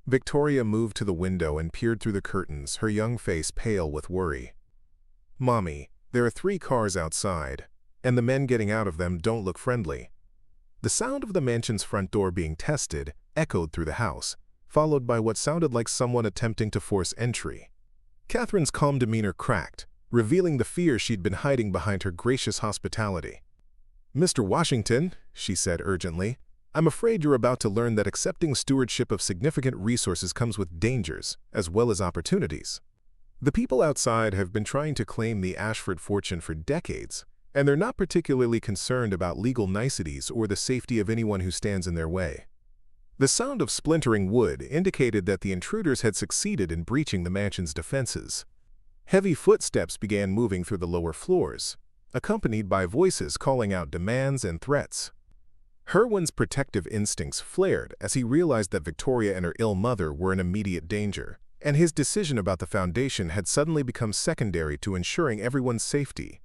Victoria moved to the window and peered through the curtains, her young face pale with worry. "Mommy, there are 3 cars outside, and the men getting out of them don't look friendly." The sound of the mansion's front door being tested echoed through the house, followed by what sounded like someone attempting to force entry. Catherine's calm demeanor cracked, revealing the fear she'd been hiding behind her gracious hospitality. "Mr. Washington," she said urgently, "I'm afraid you're about to learn that accepting stewardship of significant resources comes with dangers, as well as opportunities. The people outside have been trying to claim the Ashford fortune for decades, and they're not particularly concerned about legal niceties or the safety of anyone who stands in their way." The sound of splintering wood indicated that the intruders had succeeded in breaching the mansion's defenses. Heavy footsteps began moving through the lower floors, accompanied by voices calling out demands and threats. Herwin's protective instincts flared as he realized that Victoria and her ill mother were in immediate danger, and his decision about the foundation had suddenly become secondary to ensuring everyone's safety.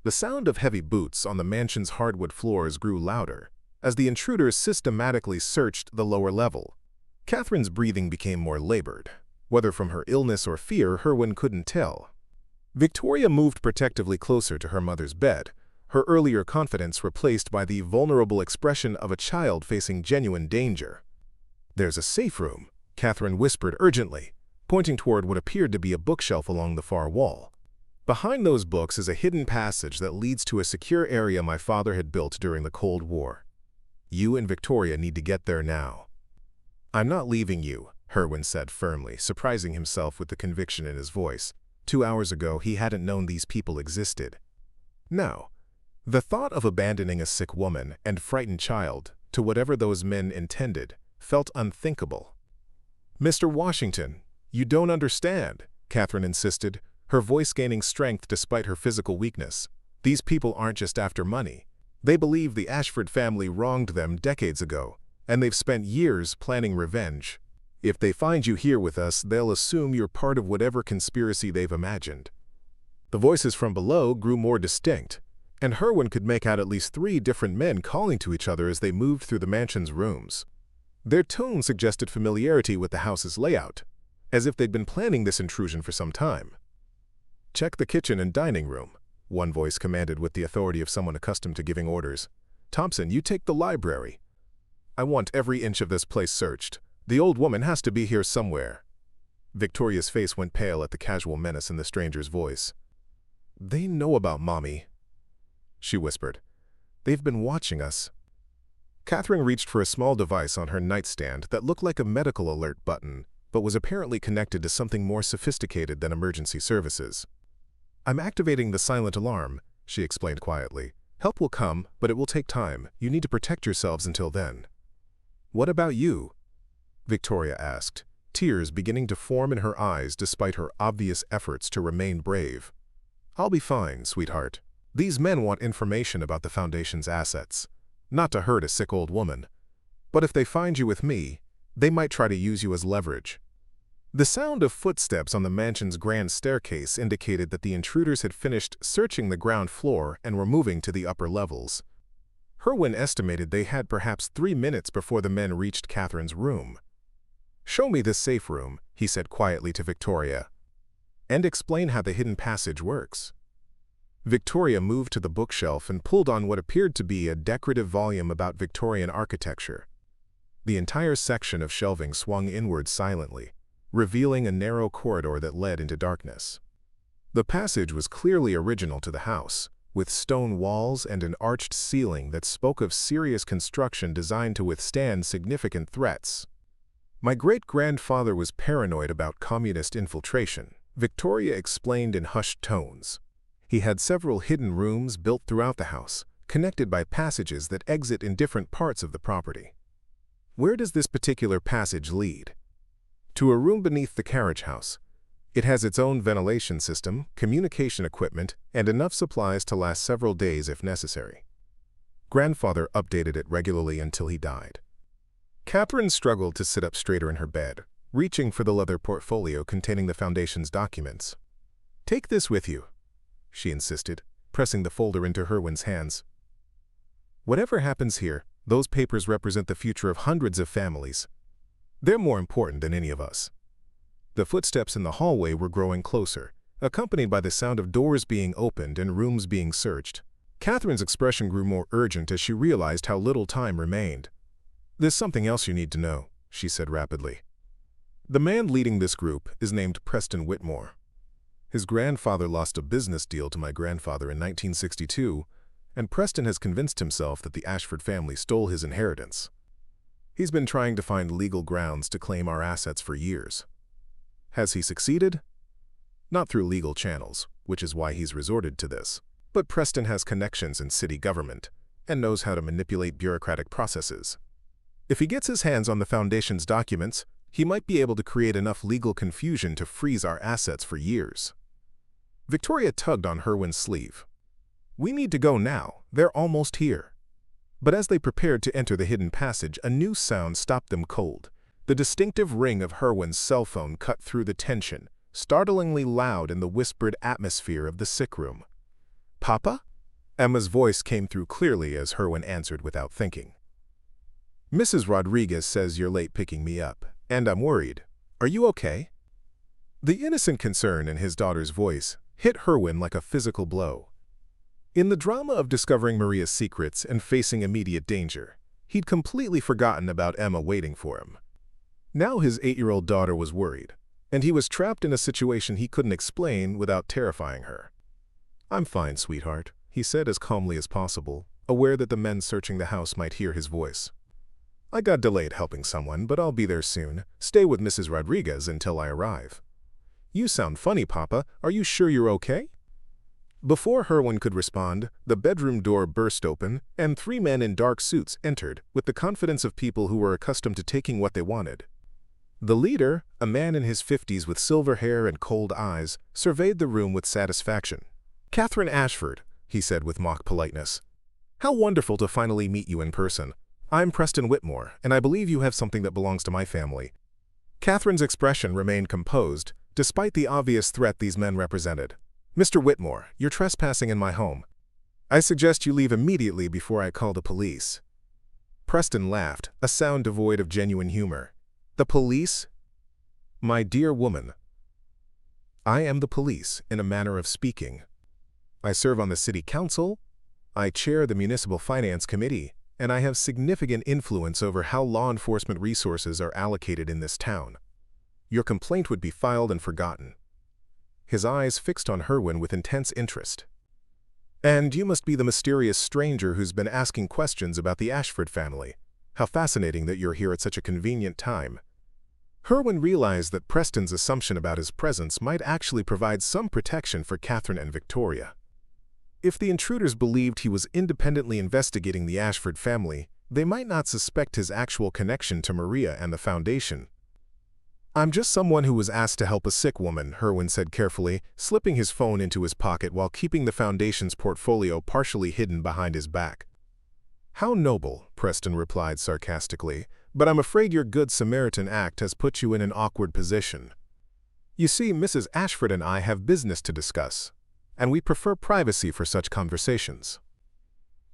The sound of heavy boots on the mansion's hardwood floors grew louder, as the intruders systematically searched the lower level. Catherine's breathing became more labored. Whether from her illness or fear, Herwin couldn't tell. Victoria moved protectively closer to her mother's bed, her earlier confidence replaced by the vulnerable expression of a child facing genuine danger. "There's a safe room," Catherine whispered urgently, pointing toward what appeared to be a bookshelf along the far wall. "Behind those books is a hidden passage that leads to a secure area my father had built during the Cold War." You and Victoria need to get there now. I'm not leaving you, Herwin said firmly, surprising himself with the conviction in his voice. 2 hours ago, he hadn't known these people existed. Now, the thought of abandoning a sick woman and frightened child to whatever those men intended felt unthinkable. Mr. Washington, you don't understand, Catherine insisted, her voice gaining strength despite her physical weakness. These people aren't just after money. They believe the Ashford family wronged them decades ago, and they've spent years planning revenge. If they find you here with us, they'll assume you're part of whatever conspiracy they've imagined. The voices from below grew more distinct, and Herwin could make out at least 3 different men calling to each other as they moved through the mansion's rooms. Their tone suggested familiarity with the house's layout, as if they'd been planning this intrusion for some time. Check the kitchen and dining room, one voice commanded with the authority of someone accustomed to giving orders. Thompson, you take the library. I want every inch of this place searched. The old woman has to be here somewhere. Victoria's face went pale at the casual menace in the stranger's voice. They know about Mommy, she whispered. They've been watching us. Catherine reached for a small device on her nightstand that looked like a medical alert button, but was apparently connected to something more sophisticated than emergency services. I'm activating the silent alarm, she explained quietly. Help will come, but it will take time. You need to protect yourselves until then. What about you? Victoria asked, tears beginning to form in her eyes despite her obvious efforts to remain brave. I'll be fine, sweetheart. These men want information about the Foundation's assets, not to hurt a sick old woman. But if they find you with me, they might try to use you as leverage. The sound of footsteps on the mansion's grand staircase indicated that the intruders had finished searching the ground floor and were moving to the upper levels. Herwin estimated they had perhaps 3 minutes before the men reached Catherine's room. Show me this safe room, he said quietly to Victoria, and explain how the hidden passage works. Victoria moved to the bookshelf and pulled on what appeared to be a decorative volume about Victorian architecture. The entire section of shelving swung inward silently, revealing a narrow corridor that led into darkness. The passage was clearly original to the house, with stone walls and an arched ceiling that spoke of serious construction designed to withstand significant threats. My great-grandfather was paranoid about communist infiltration, Victoria explained in hushed tones. He had several hidden rooms built throughout the house, connected by passages that exit in different parts of the property. Where does this particular passage lead? To a room beneath the carriage house. It has its own ventilation system, communication equipment, and enough supplies to last several days if necessary. Grandfather updated it regularly until he died. Catherine struggled to sit up straighter in her bed, reaching for the leather portfolio containing the Foundation's documents. Take this with you, she insisted, pressing the folder into Herwin's hands. Whatever happens here, those papers represent the future of hundreds of families. They're more important than any of us. The footsteps in the hallway were growing closer, accompanied by the sound of doors being opened and rooms being searched. Catherine's expression grew more urgent as she realized how little time remained. There's something else you need to know, she said rapidly. The man leading this group is named Preston Whitmore. His grandfather lost a business deal to my grandfather in 1962, and Preston has convinced himself that the Ashford family stole his inheritance. He's been trying to find legal grounds to claim our assets for years. Has he succeeded? Not through legal channels, which is why he's resorted to this. But Preston has connections in city government and knows how to manipulate bureaucratic processes. If he gets his hands on the Foundation's documents, he might be able to create enough legal confusion to freeze our assets for years. Victoria tugged on Herwin's sleeve. We need to go now. They're almost here. But as they prepared to enter the hidden passage, a new sound stopped them cold. The distinctive ring of Herwin's cell phone cut through the tension, startlingly loud in the whispered atmosphere of the sick room. Papa? Emma's voice came through clearly as Herwin answered without thinking. Mrs. Rodriguez says you're late picking me up, and I'm worried. Are you okay? The innocent concern in his daughter's voice hit Herwin like a physical blow. In the drama of discovering Maria's secrets and facing immediate danger, he'd completely forgotten about Emma waiting for him. Now his 8-year-old daughter was worried, and he was trapped in a situation he couldn't explain without terrifying her. I'm fine, sweetheart, he said as calmly as possible, aware that the men searching the house might hear his voice. "I got delayed helping someone, but I'll be there soon. Stay with Mrs. Rodriguez until I arrive." "You sound funny, Papa. Are you sure you're okay?" Before Herwin could respond, the bedroom door burst open, and 3 men in dark suits entered, with the confidence of people who were accustomed to taking what they wanted. The leader, a man in his 50s with silver hair and cold eyes, surveyed the room with satisfaction. "Catherine Ashford," he said with mock politeness. "How wonderful to finally meet you in person. I'm Preston Whitmore, and I believe you have something that belongs to my family." Catherine's expression remained composed, despite the obvious threat these men represented. "Mr. Whitmore, you're trespassing in my home. I suggest you leave immediately before I call the police." Preston laughed, a sound devoid of genuine humor. "The police? My dear woman, I am the police, in a manner of speaking. I serve on the city council, I chair the municipal finance committee, and I have significant influence over how law enforcement resources are allocated in this town. Your complaint would be filed and forgotten." His eyes fixed on Herwin with intense interest. "And you must be the mysterious stranger who's been asking questions about the Ashford family. How fascinating that you're here at such a convenient time." Herwin realized that Preston's assumption about his presence might actually provide some protection for Catherine and Victoria. If the intruders believed he was independently investigating the Ashford family, they might not suspect his actual connection to Maria and the Foundation. "I'm just someone who was asked to help a sick woman," Herwin said carefully, slipping his phone into his pocket while keeping the Foundation's portfolio partially hidden behind his back. "How noble," Preston replied sarcastically, "but I'm afraid your Good Samaritan act has put you in an awkward position. You see, Mrs. Ashford and I have business to discuss, and we prefer privacy for such conversations."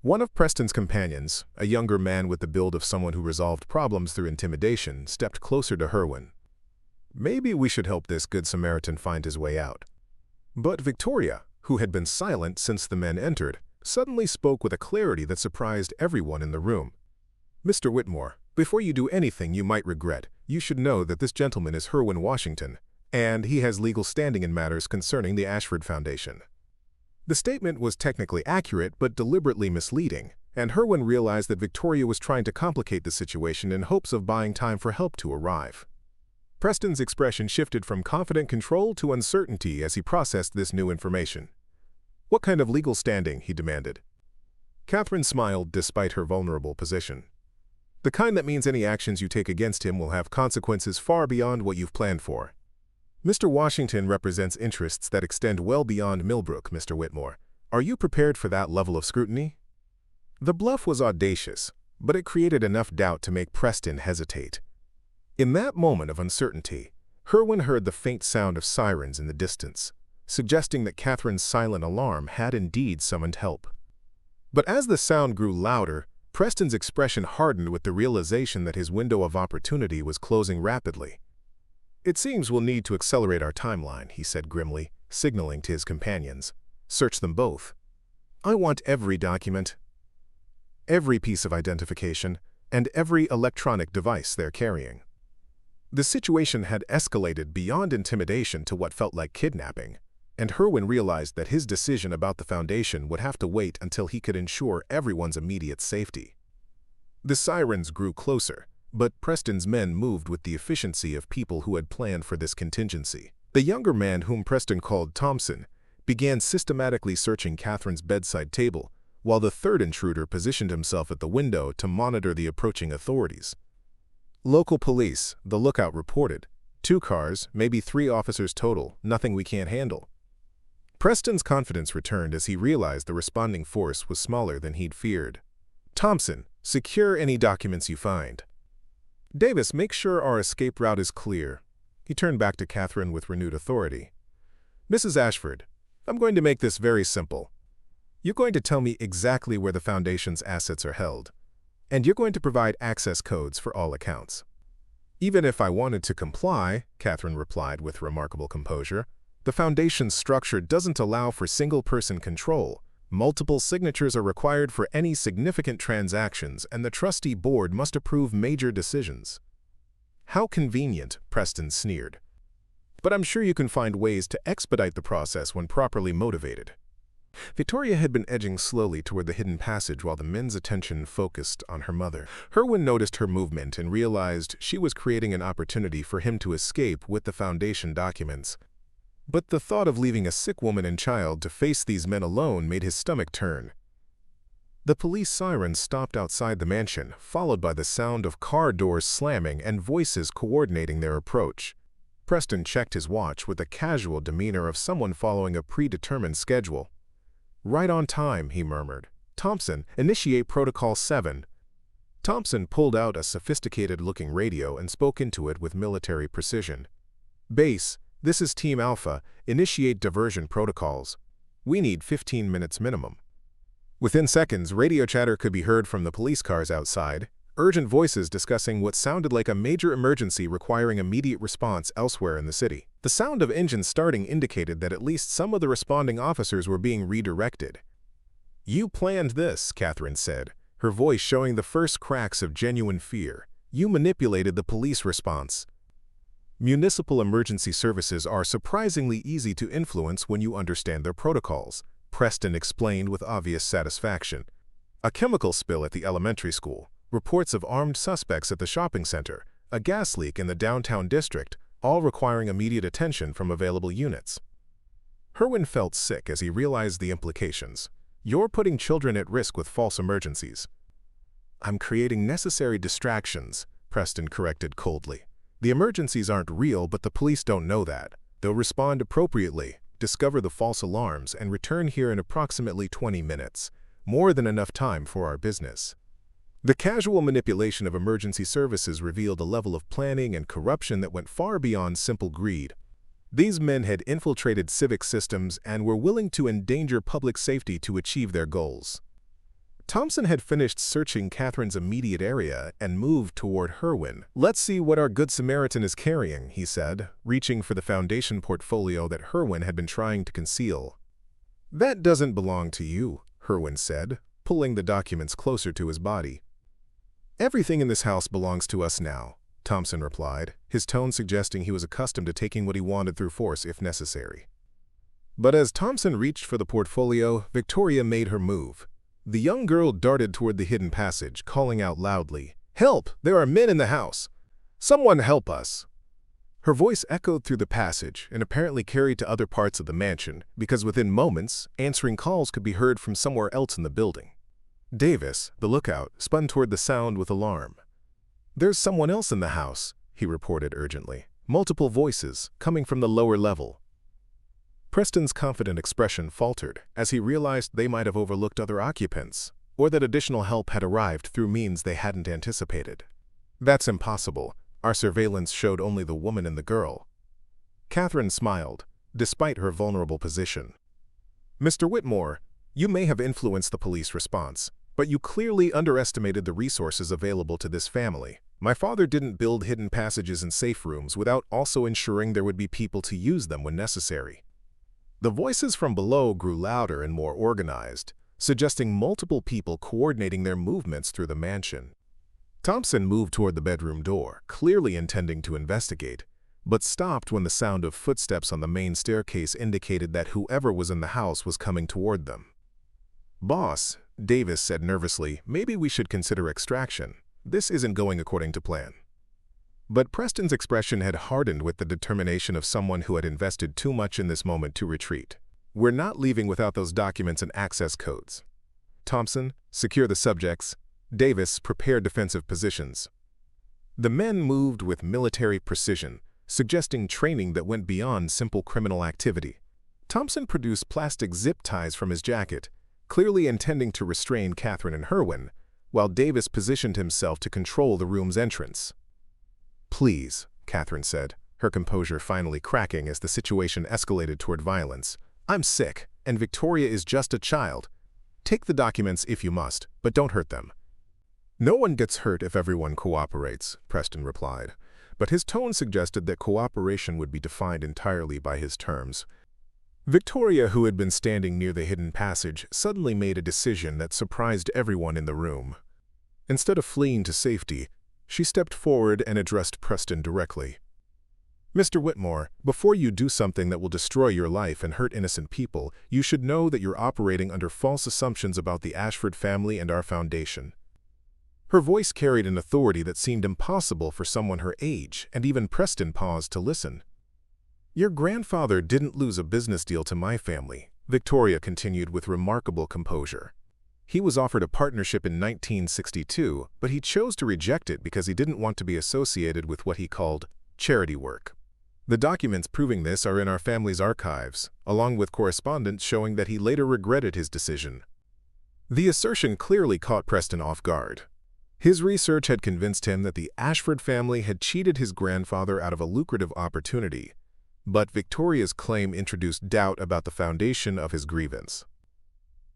One of Preston's companions, a younger man with the build of someone who resolved problems through intimidation, stepped closer to Herwin. "Maybe we should help this Good Samaritan find his way out." But Victoria, who had been silent since the men entered, suddenly spoke with a clarity that surprised everyone in the room. "Mr. Whitmore, before you do anything you might regret, you should know that this gentleman is Herwin Washington, and he has legal standing in matters concerning the Ashford Foundation." The statement was technically accurate but deliberately misleading, and Herwin realized that Victoria was trying to complicate the situation in hopes of buying time for help to arrive. Preston's expression shifted from confident control to uncertainty as he processed this new information. "What kind of legal standing?" he demanded. Catherine smiled despite her vulnerable position. "The kind that means any actions you take against him will have consequences far beyond what you've planned for. Mr. Washington represents interests that extend well beyond Millbrook, Mr. Whitmore. Are you prepared for that level of scrutiny?" The bluff was audacious, but it created enough doubt to make Preston hesitate. In that moment of uncertainty, Herwin heard the faint sound of sirens in the distance, suggesting that Catherine's silent alarm had indeed summoned help. But as the sound grew louder, Preston's expression hardened with the realization that his window of opportunity was closing rapidly. "It seems we'll need to accelerate our timeline," he said grimly, signaling to his companions. "Search them both. I want every document, every piece of identification, and every electronic device they're carrying." The situation had escalated beyond intimidation to what felt like kidnapping, and Herwin realized that his decision about the Foundation would have to wait until he could ensure everyone's immediate safety. The sirens grew closer, but Preston's men moved with the efficiency of people who had planned for this contingency. The younger man, whom Preston called Thompson, began systematically searching Catherine's bedside table, while the third intruder positioned himself at the window to monitor the approaching authorities. "Local police," the lookout reported. 2 cars, maybe 3 officers total, nothing we can't handle." Preston's confidence returned as he realized the responding force was smaller than he'd feared. "Thompson, secure any documents you find. Davis, make sure our escape route is clear." He turned back to Catherine with renewed authority. "Mrs. Ashford, I'm going to make this very simple. You're going to tell me exactly where the Foundation's assets are held, and you're going to provide access codes for all accounts." "Even if I wanted to comply," Catherine replied with remarkable composure, "the Foundation's structure doesn't allow for single-person control. Multiple signatures are required for any significant transactions, and the trustee board must approve major decisions." "How convenient," Preston sneered. "But I'm sure you can find ways to expedite the process when properly motivated." Victoria had been edging slowly toward the hidden passage while the men's attention focused on her mother. Herwin noticed her movement and realized she was creating an opportunity for him to escape with the Foundation documents. But the thought of leaving a sick woman and child to face these men alone made his stomach turn. The police siren stopped outside the mansion, followed by the sound of car doors slamming and voices coordinating their approach. Preston checked his watch with the casual demeanor of someone following a predetermined schedule. "Right on time," he murmured. "Thompson, initiate Protocol 7. Thompson pulled out a sophisticated-looking radio and spoke into it with military precision. "Base, this is Team Alpha. Initiate diversion protocols. We need 15 minutes minimum." Within seconds, radio chatter could be heard from the police cars outside, urgent voices discussing what sounded like a major emergency requiring immediate response elsewhere in the city. The sound of engines starting indicated that at least some of the responding officers were being redirected. "You planned this," Catherine said, her voice showing the first cracks of genuine fear. "You manipulated the police response." Municipal emergency services are surprisingly easy to influence when you understand their protocols, Preston explained with obvious satisfaction. A chemical spill at the elementary school, reports of armed suspects at the shopping center, a gas leak in the downtown district, all requiring immediate attention from available units. Herwin felt sick as he realized the implications. "You're putting children at risk with false emergencies." "I'm creating necessary distractions," Preston corrected coldly. "The emergencies aren't real, but the police don't know that. They'll respond appropriately, discover the false alarms, and return here in approximately 20 minutes. More than enough time for our business." The casual manipulation of emergency services revealed a level of planning and corruption that went far beyond simple greed. These men had infiltrated civic systems and were willing to endanger public safety to achieve their goals. Thompson had finished searching Catherine's immediate area and moved toward Herwin. "Let's see what our Good Samaritan is carrying," he said, reaching for the Foundation portfolio that Herwin had been trying to conceal. "That doesn't belong to you," Herwin said, pulling the documents closer to his body. "Everything in this house belongs to us now," Thompson replied, his tone suggesting he was accustomed to taking what he wanted through force if necessary. But as Thompson reached for the portfolio, Victoria made her move. The young girl darted toward the hidden passage, calling out loudly, "Help! There are men in the house! Someone help us!" Her voice echoed through the passage and apparently carried to other parts of the mansion, because within moments, answering calls could be heard from somewhere else in the building. Davis, the lookout, spun toward the sound with alarm. "There's someone else in the house," he reported urgently. "Multiple voices, coming from the lower level." Preston's confident expression faltered as he realized they might have overlooked other occupants, or that additional help had arrived through means they hadn't anticipated. "That's impossible. Our surveillance showed only the woman and the girl." Catherine smiled, despite her vulnerable position. "Mr. Whitmore, you may have influenced the police response, but you clearly underestimated the resources available to this family. My father didn't build hidden passages and safe rooms without also ensuring there would be people to use them when necessary." The voices from below grew louder and more organized, suggesting multiple people coordinating their movements through the mansion. Thompson moved toward the bedroom door, clearly intending to investigate, but stopped when the sound of footsteps on the main staircase indicated that whoever was in the house was coming toward them. "Boss," Davis said nervously, "maybe we should consider extraction. This isn't going according to plan." But Preston's expression had hardened with the determination of someone who had invested too much in this moment to retreat. "We're not leaving without those documents and access codes. Thompson, secure the subjects. Davis, prepare defensive positions." The men moved with military precision, suggesting training that went beyond simple criminal activity. Thompson produced plastic zip ties from his jacket, clearly intending to restrain Catherine and Herwin, while Davis positioned himself to control the room's entrance. "Please," Catherine said, her composure finally cracking as the situation escalated toward violence. "I'm sick, and Victoria is just a child. Take the documents if you must, but don't hurt them." "No one gets hurt if everyone cooperates," Preston replied, but his tone suggested that cooperation would be defined entirely by his terms. Victoria, who had been standing near the hidden passage, suddenly made a decision that surprised everyone in the room. Instead of fleeing to safety, she stepped forward and addressed Preston directly. Mr. Whitmore, before you do something that will destroy your life and hurt innocent people, you should know that you're operating under false assumptions about the Ashford family and our foundation. Her voice carried an authority that seemed impossible for someone her age, and even Preston paused to listen. Your grandfather didn't lose a business deal to my family, Victoria continued with remarkable composure. He was offered a partnership in 1962, but he chose to reject it because he didn't want to be associated with what he called charity work. The documents proving this are in our family's archives, along with correspondence showing that he later regretted his decision. The assertion clearly caught Preston off guard. His research had convinced him that the Ashford family had cheated his grandfather out of a lucrative opportunity, but Victoria's claim introduced doubt about the foundation of his grievance.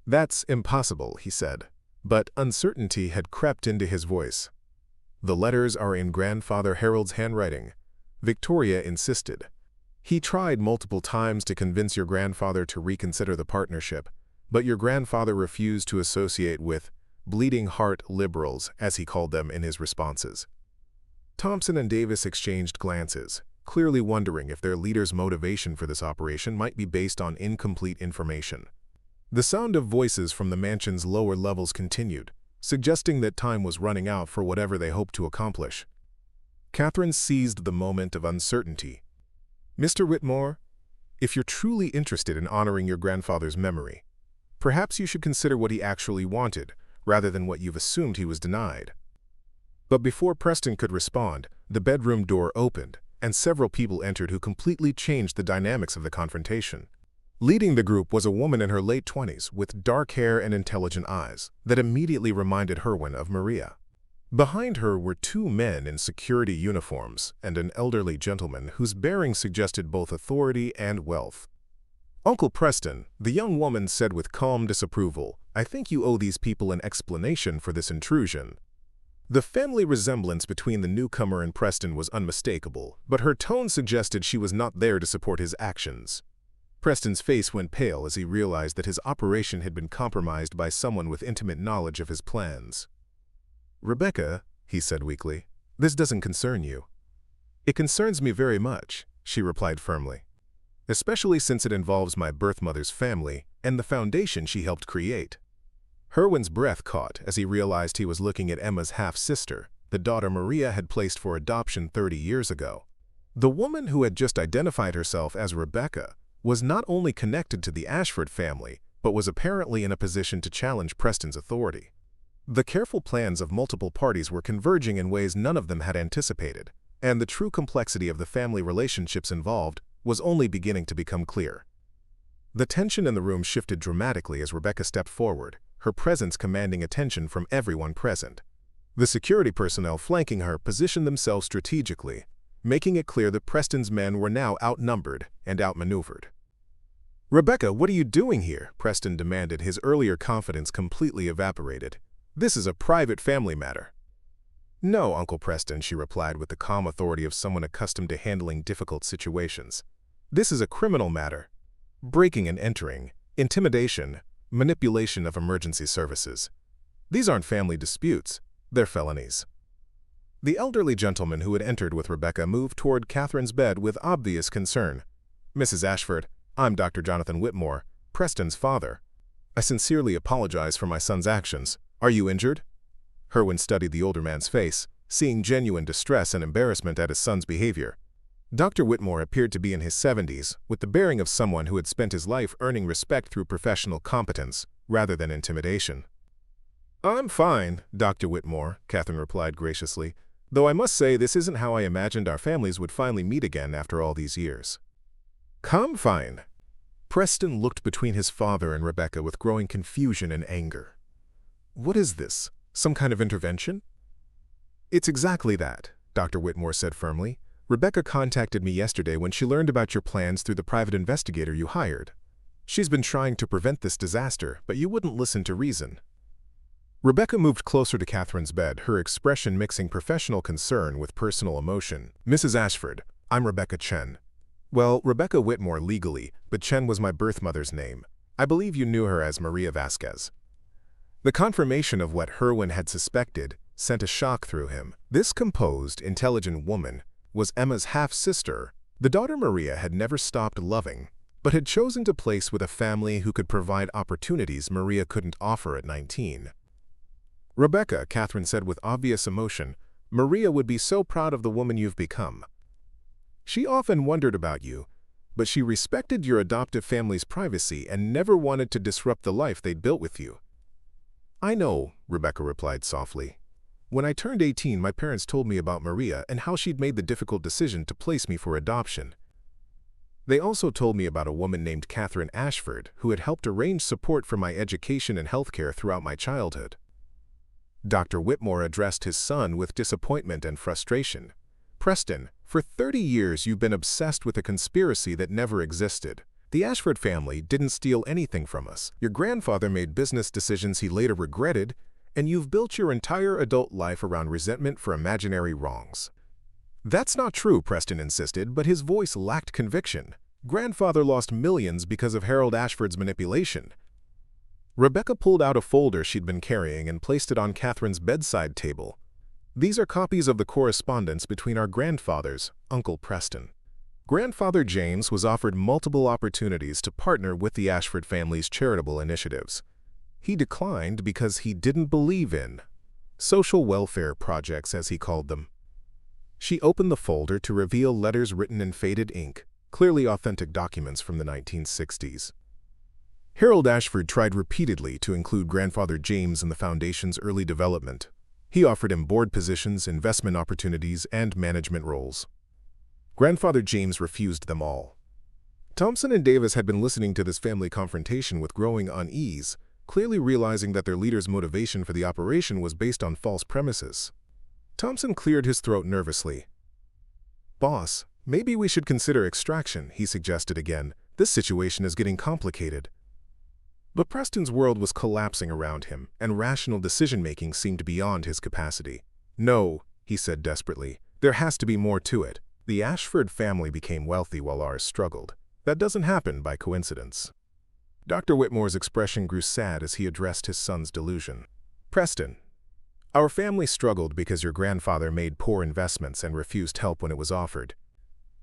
That's impossible, he said, but uncertainty had crept into his voice. The letters are in Grandfather Harold's handwriting, Victoria insisted. He tried multiple times to convince your grandfather to reconsider the partnership, but your grandfather refused to associate with bleeding heart liberals, as he called them in his responses. Thompson and Davis exchanged glances, clearly wondering if their leader's motivation for this operation might be based on incomplete information. The sound of voices from the mansion's lower levels continued, suggesting that time was running out for whatever they hoped to accomplish. Catherine seized the moment of uncertainty. Mr. Whitmore, if you're truly interested in honoring your grandfather's memory, perhaps you should consider what he actually wanted, rather than what you've assumed he was denied. But before Preston could respond, the bedroom door opened, and several people entered who completely changed the dynamics of the confrontation. Leading the group was a woman in her late 20s with dark hair and intelligent eyes that immediately reminded Herwin of Maria. Behind her were two men in security uniforms and an elderly gentleman whose bearing suggested both authority and wealth. Uncle Preston, the young woman said with calm disapproval, I think you owe these people an explanation for this intrusion. The family resemblance between the newcomer and Preston was unmistakable, but her tone suggested she was not there to support his actions. Preston's face went pale as he realized that his operation had been compromised by someone with intimate knowledge of his plans. Rebecca, he said weakly, this doesn't concern you. It concerns me very much, she replied firmly, especially since it involves my birth mother's family and the foundation she helped create. Herwin's breath caught as he realized he was looking at Emma's half-sister, the daughter Maria had placed for adoption 30 years ago. The woman who had just identified herself as Rebecca was not only connected to the Ashford family, but was apparently in a position to challenge Preston's authority. The careful plans of multiple parties were converging in ways none of them had anticipated, and the true complexity of the family relationships involved was only beginning to become clear. The tension in the room shifted dramatically as Rebecca stepped forward, her presence commanding attention from everyone present. The security personnel flanking her positioned themselves strategically, making it clear that Preston's men were now outnumbered and outmaneuvered. Rebecca, what are you doing here? Preston demanded, his earlier confidence completely evaporated. This is a private family matter. No, Uncle Preston, she replied with the calm authority of someone accustomed to handling difficult situations. This is a criminal matter. Breaking and entering, intimidation, manipulation of emergency services. These aren't family disputes, they're felonies. The elderly gentleman who had entered with Rebecca moved toward Catherine's bed with obvious concern. Mrs. Ashford, I'm Dr. Jonathan Whitmore, Preston's father. I sincerely apologize for my son's actions. Are you injured? Herwin studied the older man's face, seeing genuine distress and embarrassment at his son's behavior. Dr. Whitmore appeared to be in his 70s, with the bearing of someone who had spent his life earning respect through professional competence, rather than intimidation. I'm fine, Dr. Whitmore, Catherine replied graciously, though I must say this isn't how I imagined our families would finally meet again after all these years. Come fine. Preston looked between his father and Rebecca with growing confusion and anger. What is this? Some kind of intervention? It's exactly that, Dr. Whitmore said firmly. Rebecca contacted me yesterday when she learned about your plans through the private investigator you hired. She's been trying to prevent this disaster, but you wouldn't listen to reason. Rebecca moved closer to Catherine's bed, her expression mixing professional concern with personal emotion. Mrs. Ashford, I'm Rebecca Chen. Well, Rebecca Whitmore legally, but Chen was my birth mother's name. I believe you knew her as Maria Vasquez. The confirmation of what Herwin had suspected sent a shock through him. This composed, intelligent woman was Emma's half-sister, The daughter Maria had never stopped loving, but had chosen to place with a family who could provide opportunities Maria couldn't offer at 19. "Rebecca," Catherine said with obvious emotion, "Maria would be so proud of the woman you've become. She often wondered about you, but she respected your adoptive family's privacy and never wanted to disrupt the life they'd built with you." "I know," Rebecca replied softly. "When I turned 18, my parents told me about Maria and how she'd made the difficult decision to place me for adoption. They also told me about a woman named Catherine Ashford who had helped arrange support for my education and healthcare throughout my childhood." Dr. Whitmore addressed his son with disappointment and frustration. "Preston, for 30 years you've been obsessed with a conspiracy that never existed. The Ashford family didn't steal anything from us. Your grandfather made business decisions he later regretted, and you've built your entire adult life around resentment for imaginary wrongs." "That's not true," Preston insisted, but his voice lacked conviction. "Grandfather lost millions because of Harold Ashford's manipulation." Rebecca pulled out a folder she'd been carrying and placed it on Catherine's bedside table. "These are copies of the correspondence between our grandfathers, Uncle Preston. Grandfather James was offered multiple opportunities to partner with the Ashford family's charitable initiatives. He declined because he didn't believe in social welfare projects, as he called them." She opened the folder to reveal letters written in faded ink, clearly authentic documents from the 1960s. Harold Ashford tried repeatedly to include Grandfather James in the foundation's early development. He offered him board positions, investment opportunities, and management roles. Grandfather James refused them all. Thompson and Davis had been listening to this family confrontation with growing unease, clearly realizing that their leader's motivation for the operation was based on false premises. Thompson cleared his throat nervously. "Boss, maybe we should consider extraction," he suggested again. "This situation is getting complicated." But Preston's world was collapsing around him, and rational decision-making seemed beyond his capacity. "No," he said desperately, "there has to be more to it. The Ashford family became wealthy while ours struggled. That doesn't happen by coincidence." Dr. Whitmore's expression grew sad as he addressed his son's delusion. "Preston, our family struggled because your grandfather made poor investments and refused help when it was offered.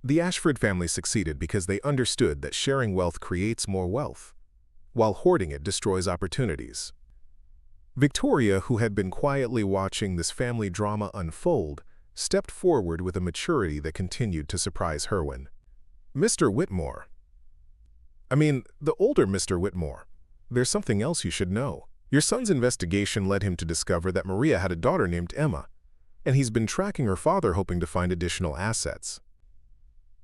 The Ashford family succeeded because they understood that sharing wealth creates more wealth, while hoarding it destroys opportunities." Victoria, who had been quietly watching this family drama unfold, stepped forward with a maturity that continued to surprise Herwin. "Mr. Whitmore. The older Mr. Whitmore. There's something else you should know. Your son's investigation led him to discover that Maria had a daughter named Emma, and he's been tracking her father hoping to find additional assets."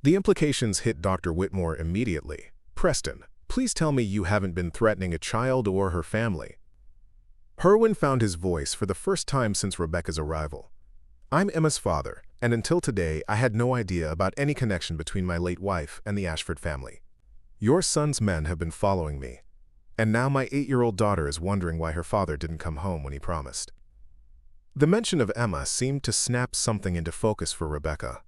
The implications hit Dr. Whitmore immediately. "Preston, please tell me you haven't been threatening a child or her family." Herwin found his voice for the first time since Rebecca's arrival. "I'm Emma's father, and until today I had no idea about any connection between my late wife and the Ashford family. Your son's men have been following me, and now my 8-year-old daughter is wondering why her father didn't come home when he promised." The mention of Emma seemed to snap something into focus for Rebecca.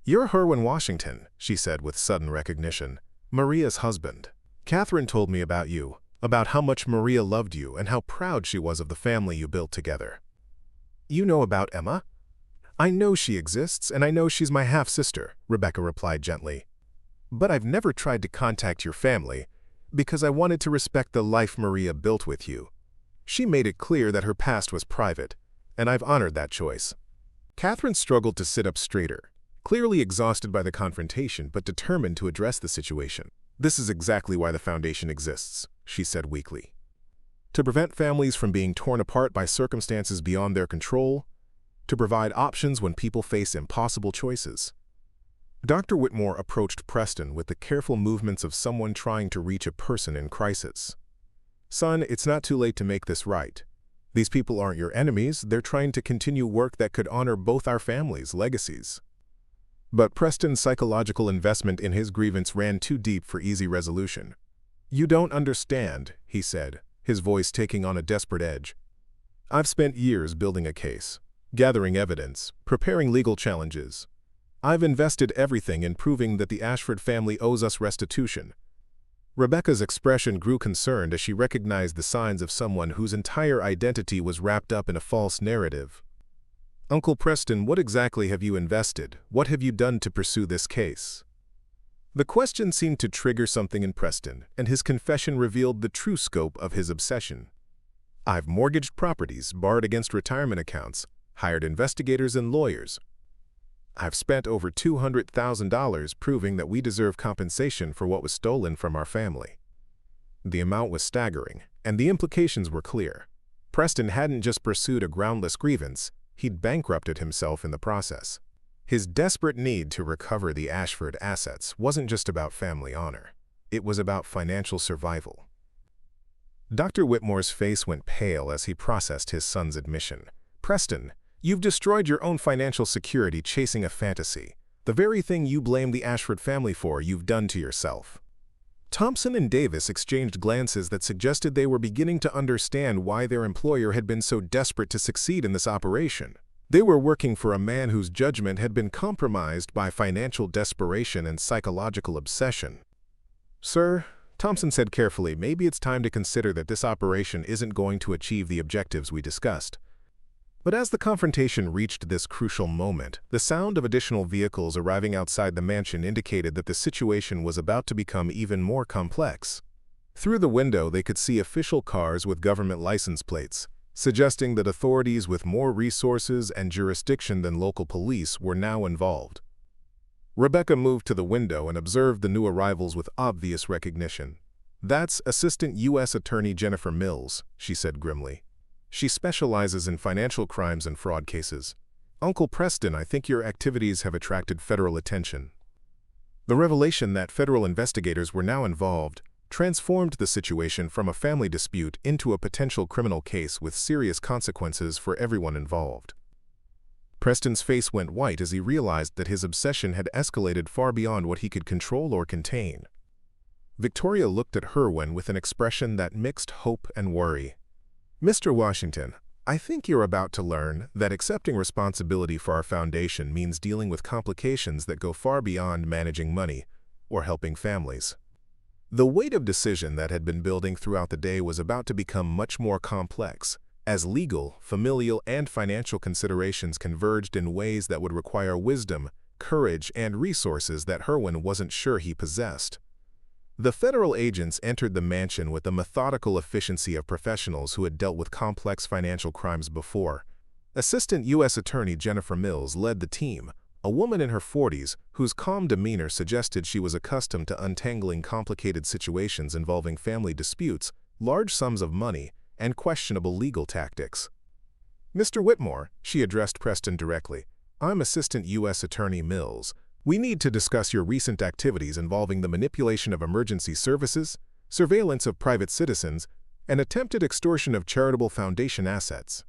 "You're Herwin Washington," she said with sudden recognition. "Maria's husband. Catherine told me about you, about how much Maria loved you and how proud she was of the family you built together." "You know about Emma?" "I know she exists, and I know she's my half-sister," Rebecca replied gently. "But I've never tried to contact your family because I wanted to respect the life Maria built with you. She made it clear that her past was private, and I've honored that choice." Catherine struggled to sit up straighter, clearly exhausted by the confrontation but determined to address the situation. "This is exactly why the foundation exists," she said weakly. "To prevent families from being torn apart by circumstances beyond their control, to provide options when people face impossible choices." Dr. Whitmore approached Preston with the careful movements of someone trying to reach a person in crisis. "Son, it's not too late to make this right. These people aren't your enemies, they're trying to continue work that could honor both our families' legacies." But Preston's psychological investment in his grievance ran too deep for easy resolution. "You don't understand," he said, his voice taking on a desperate edge. "I've spent years building a case, gathering evidence, preparing legal challenges. I've invested everything in proving that the Ashford family owes us restitution." Rebecca's expression grew concerned as she recognized the signs of someone whose entire identity was wrapped up in a false narrative. "Uncle Preston, what exactly have you invested? What have you done to pursue this case?" The question seemed to trigger something in Preston, and his confession revealed the true scope of his obsession. "I've mortgaged properties, borrowed against retirement accounts, hired investigators and lawyers. I've spent over $200,000 proving that we deserve compensation for what was stolen from our family." The amount was staggering, and the implications were clear. Preston hadn't just pursued a groundless grievance, he'd bankrupted himself in the process. His desperate need to recover the Ashford assets wasn't just about family honor. It was about financial survival. Dr. Whitmore's face went pale as he processed his son's admission. "Preston, you've destroyed your own financial security chasing a fantasy. The very thing you blame the Ashford family for, you've done to yourself." Thompson and Davis exchanged glances that suggested they were beginning to understand why their employer had been so desperate to succeed in this operation. They were working for a man whose judgment had been compromised by financial desperation and psychological obsession. "Sir," Thompson said carefully, "maybe it's time to consider that this operation isn't going to achieve the objectives we discussed." But as the confrontation reached this crucial moment, the sound of additional vehicles arriving outside the mansion indicated that the situation was about to become even more complex. Through the window, they could see official cars with government license plates, suggesting that authorities with more resources and jurisdiction than local police were now involved. Rebecca moved to the window and observed the new arrivals with obvious recognition. "That's Assistant U.S. Attorney Jennifer Mills," she said grimly. "She specializes in financial crimes and fraud cases. Uncle Preston, I think your activities have attracted federal attention." The revelation that federal investigators were now involved transformed the situation from a family dispute into a potential criminal case with serious consequences for everyone involved. Preston's face went white as he realized that his obsession had escalated far beyond what he could control or contain. Victoria looked at Herwin with an expression that mixed hope and worry. "Mr. Washington, I think you're about to learn that accepting responsibility for our foundation means dealing with complications that go far beyond managing money or helping families." The weight of decision that had been building throughout the day was about to become much more complex, as legal, familial, and financial considerations converged in ways that would require wisdom, courage, and resources that Herwin wasn't sure he possessed. The federal agents entered the mansion with the methodical efficiency of professionals who had dealt with complex financial crimes before. Assistant U.S. Attorney Jennifer Mills led the team, a woman in her 40s whose calm demeanor suggested she was accustomed to untangling complicated situations involving family disputes, large sums of money, and questionable legal tactics. "Mr. Whitmore," she addressed Preston directly, "I'm Assistant U.S. Attorney Mills. We need to discuss your recent activities involving the manipulation of emergency services, surveillance of private citizens, and attempted extortion of charitable foundation assets."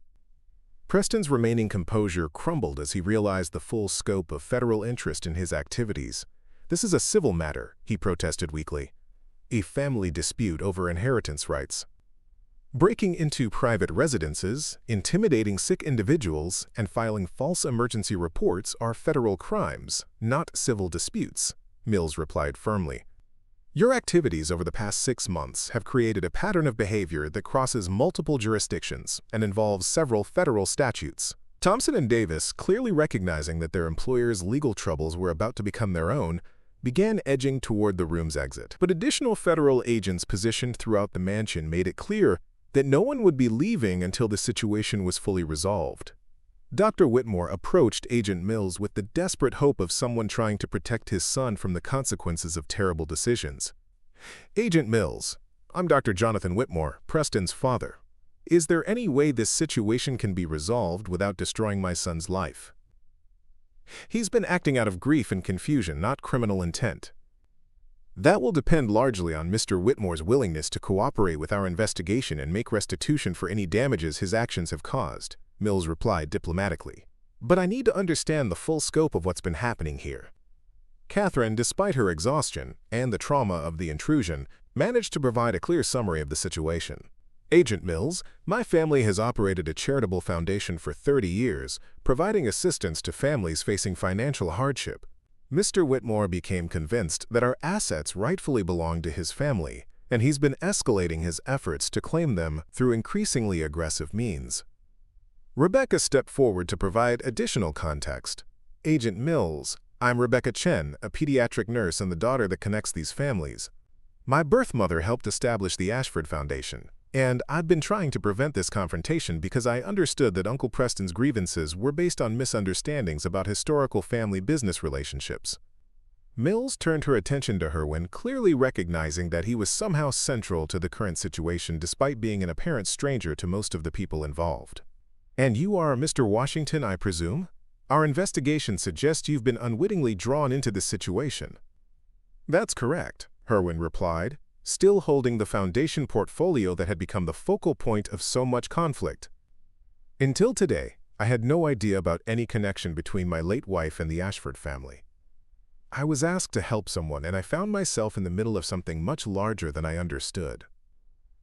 Preston's remaining composure crumbled as he realized the full scope of federal interest in his activities. "This is a civil matter," he protested weakly. "A family dispute over inheritance rights. Breaking into private residences, intimidating sick individuals, and filing false emergency reports are federal crimes, not civil disputes," Mills replied firmly. "Your activities over the past 6 months have created a pattern of behavior that crosses multiple jurisdictions and involves several federal statutes." Thompson and Davis, clearly recognizing that their employer's legal troubles were about to become their own, began edging toward the room's exit. But additional federal agents positioned throughout the mansion made it clear that no one would be leaving until the situation was fully resolved. Dr. Whitmore approached Agent Mills with the desperate hope of someone trying to protect his son from the consequences of terrible decisions. "Agent Mills, I'm Dr. Jonathan Whitmore, Preston's father. Is there any way this situation can be resolved without destroying my son's life? He's been acting out of grief and confusion, not criminal intent." "That will depend largely on Mr. Whitmore's willingness to cooperate with our investigation and make restitution for any damages his actions have caused," Mills replied diplomatically. "But I need to understand the full scope of what's been happening here." Catherine, despite her exhaustion and the trauma of the intrusion, managed to provide a clear summary of the situation. "Agent Mills, my family has operated a charitable foundation for 30 years, providing assistance to families facing financial hardship. Mr. Whitmore became convinced that our assets rightfully belong to his family, and he's been escalating his efforts to claim them through increasingly aggressive means." Rebecca stepped forward to provide additional context. "Agent Mills, I'm Rebecca Chen, a pediatric nurse and the daughter that connects these families. My birth mother helped establish the Ashford Foundation, and I've been trying to prevent this confrontation because I understood that Uncle Preston's grievances were based on misunderstandings about historical family-business relationships. Mills turned her attention to Herwin, clearly recognizing that he was somehow central to the current situation despite being an apparent stranger to most of the people involved. And you are Mr. Washington, I presume? Our investigation suggests you've been unwittingly drawn into this situation. That's correct, Herwin replied, still holding the foundation portfolio that had become the focal point of so much conflict. Until today, I had no idea about any connection between my late wife and the Ashford family. I was asked to help someone, and I found myself in the middle of something much larger than I understood.